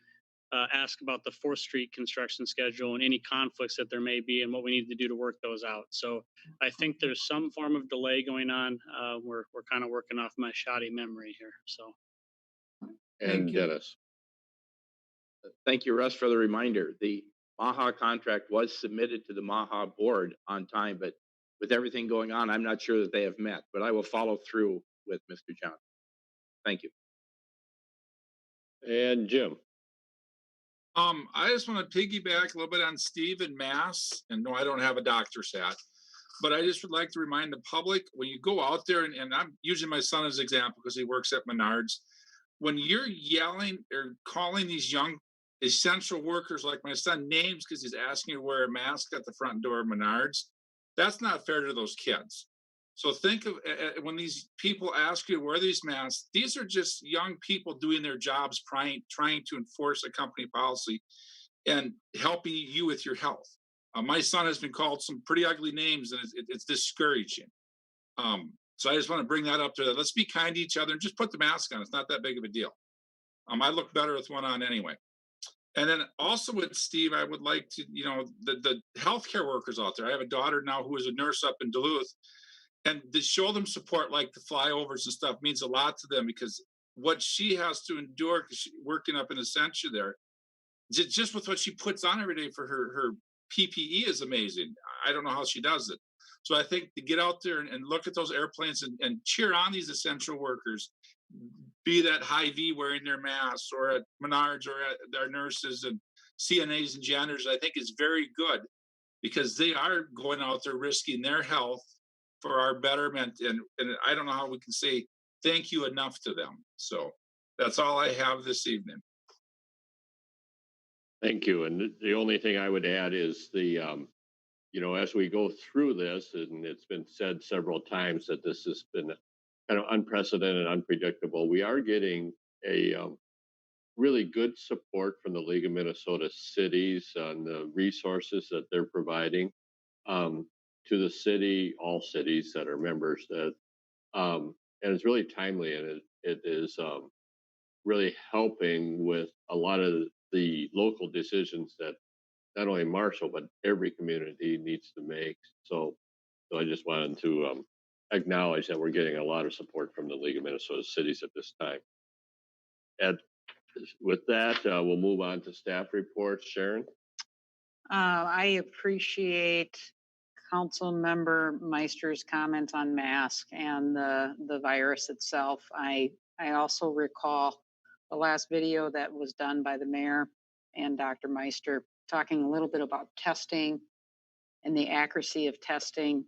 ask about the 4th Street construction schedule and any conflicts that there may be and what we need to do to work those out. So I think there's some form of delay going on. We're kind of working off my shoddy memory here. So.
And Dennis.
Thank you, Russ, for the reminder. The Maha contract was submitted to the Maha board on time, but with everything going on, I'm not sure that they have met, but I will follow through with Mr. Johnson. Thank you.
And Jim.
I just want to piggyback a little bit on Steve and Mass, and no, I don't have a doctor's hat, but I just would like to remind the public, when you go out there, and I'm using my son as an example because he works at Menards, when you're yelling or calling these young essential workers like my son names because he's asking you to wear a mask at the front door of Menards, that's not fair to those kids. So think of when these people ask you to wear these masks, these are just young people doing their jobs, trying to enforce a company policy and helping you with your health. My son has been called some pretty ugly names, and it's discouraging. So I just want to bring that up to that. Let's be kind to each other and just put the mask on. It's not that big of a deal. I look better with one on anyway. And then also with Steve, I would like to, the healthcare workers out there. I have a daughter now who is a nurse up in Duluth, and to show them support, like the flyovers and stuff, means a lot to them because what she has to endure, because she's working up in Essentia there, just with what she puts on every day for her PPE is amazing. I don't know how she does it. So I think to get out there and look at those airplanes and cheer on these essential workers, be that Hy-Vee wearing their masks, or at Menards, or at their nurses and CNAs and janitors, I think is very good because they are going out there risking their health for our betterment. And I don't know how we can say thank you enough to them. So that's all I have this evening.
Thank you. And the only thing I would add is as we go through this, and it's been said several times that this has been kind of unprecedented, unpredictable, we are getting a really good support from the League of Minnesota Cities on the resources that they're providing to the city, all cities that are members. And it's really timely, and it is really helping with a lot of the local decisions that not only Marshall, but every community needs to make. So I just wanted to acknowledge that we're getting a lot of support from the League of Minnesota Cities at this time. And with that, we'll move on to staff reports. Sharon?
I appreciate Council Member Meister's comments on mask and the virus itself. I also recall the last video that was done by the mayor and Dr. Meister talking a little bit about testing and the accuracy of testing.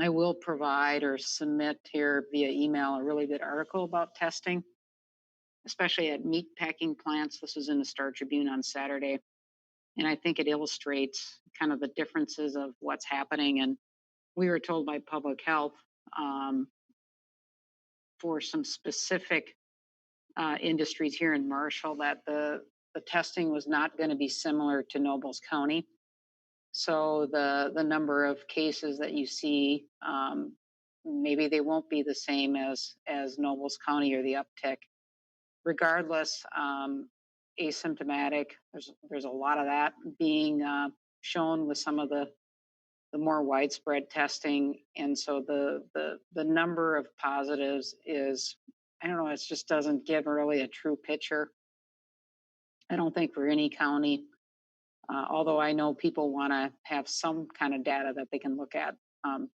I will provide or submit here via email a really good article about testing, especially at meat packing plants. This was in the Star Tribune on Saturday. And I think it illustrates kind of the differences of what's happening. And we were told by public health for some specific industries here in Marshall that the testing was not going to be similar to Nobles County. So the number of cases that you see maybe they won't be the same as Nobles County or the uptick. Regardless, asymptomatic, there's a lot of that being shown with some of the more widespread testing, and so the number of positives is, I don't know, it just doesn't give really a true picture. I don't think for any county, although I know people want to have some kind of data that they can look at.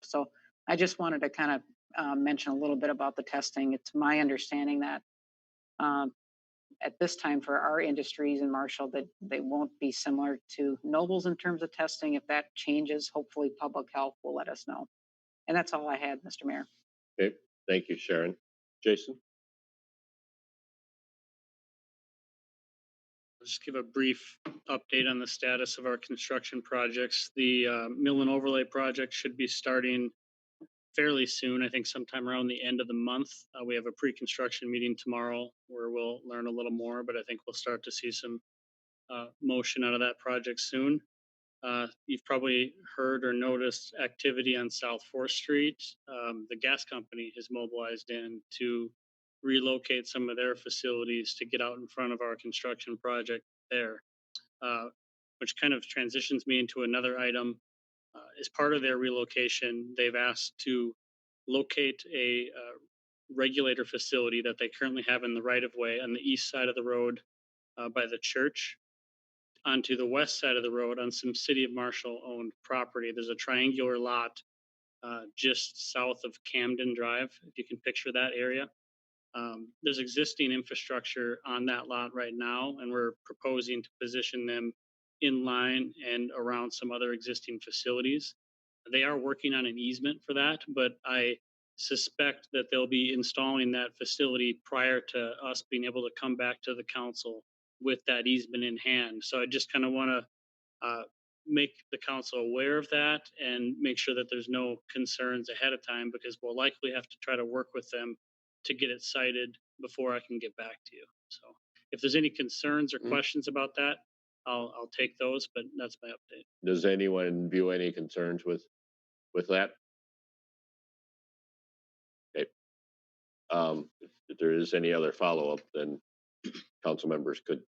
So I just wanted to kind of mention a little bit about the testing. It's my understanding that at this time for our industries in Marshall, that they won't be similar to Nobles in terms of testing. If that changes, hopefully public health will let us know. And that's all I had, Mr. Mayor.
Okay, thank you, Sharon. Jason?
I'll just give a brief update on the status of our construction projects. The mill and overlay project should be starting fairly soon. I think sometime around the end of the month. We have a pre-construction meeting tomorrow where we'll learn a little more, but I think we'll start to see some motion out of that project soon. You've probably heard or noticed activity on South 4th Street. The gas company has mobilized in to relocate some of their facilities to get out in front of our construction project there, which kind of transitions me into another item. As part of their relocation, they've asked to locate a regulator facility that they currently have in the right-of-way on the east side of the road by the church onto the west side of the road on some City of Marshall owned property. There's a triangular lot just south of Camden Drive, if you can picture that area. There's existing infrastructure on that lot right now, and we're proposing to position them in line and around some other existing facilities. They are working on an easement for that, but I suspect that they'll be installing that facility prior to us being able to come back to the council with that easement in hand. So I just kind of want to make the council aware of that and make sure that there's no concerns ahead of time, because we'll likely have to try to work with them to get it cited before I can get back to you. So if there's any concerns or questions about that, I'll take those, but that's my update.
Does anyone view any concerns with that? Okay. If there is any other follow-up, then council members could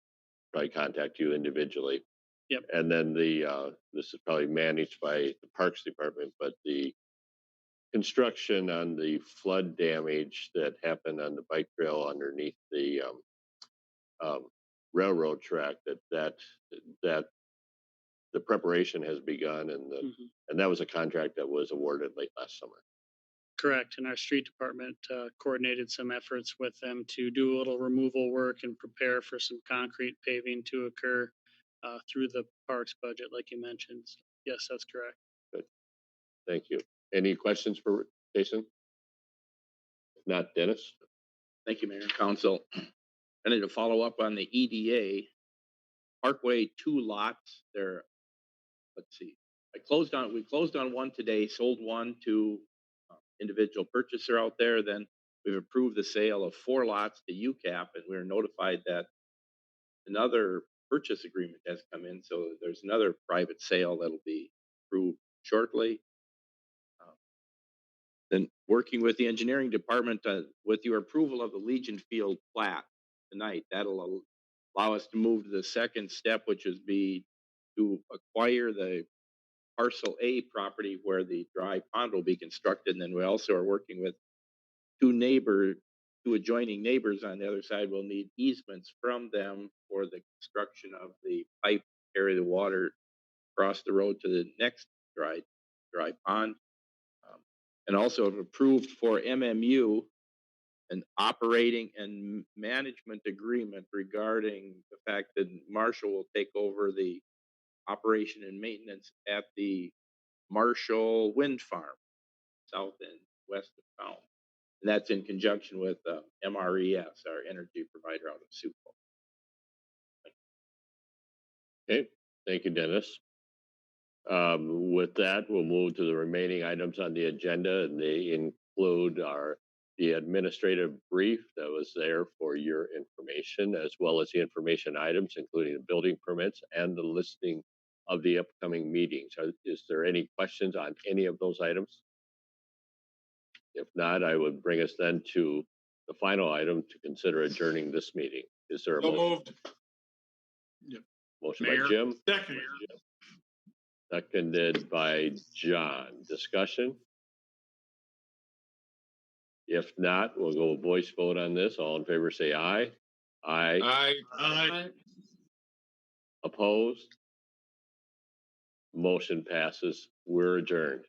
probably contact you individually.
Yep.
And then this is probably managed by the Parks Department, but the construction on the flood damage that happened on the bike trail underneath the railroad track, that the preparation has begun, and and that was a contract that was awarded late last summer.
Correct. And our street department coordinated some efforts with them to do a little removal work and prepare for some concrete paving to occur through the parks budget, like you mentioned. So, yes, that's correct.
Good. Thank you. Any questions for Jason? If not, Dennis?
Thank you, Mayor and Council. I need to follow up on the EDA. Parkway 2 lots there. Let's see. We closed on one today, sold one to individual purchaser out there. Then we've approved the sale of 4 lots to UCAP, and we were notified that another purchase agreement has come in. So there's another private sale that'll be approved shortly. Then working with the engineering department with your approval of the Legion Field plat tonight, that'll allow us to move to the second step, which is to acquire the parcel A property where the dry pond will be constructed. And then we also are working with two adjoining neighbors on the other side. Will need easements from them for the construction of the pipe to carry the water across the road to the next dry pond. And also have approved for MMU an operating and management agreement regarding the fact that Marshall will take over the operation and maintenance at the Marshall Wind Farm, south and west of town. And that's in conjunction with MRES, our energy provider out of Sioux Falls.
Okay, thank you, Dennis. With that, we'll move to the remaining items on the agenda, and they include the administrative brief that was there for your information, as well as the information items, including the building permits and the listing of the upcoming meetings. Is there any questions on any of those items? If not, I would bring us then to the final item to consider adjourning this meeting. Is there a
So
motion?
moved.
Motion
Mayor.
by Jim,
Second.
seconded by John. Discussion? If not, we'll go voice vote on this. All in favor, say aye. Aye.
Aye.
Opposed? Motion passes. We're adjourned.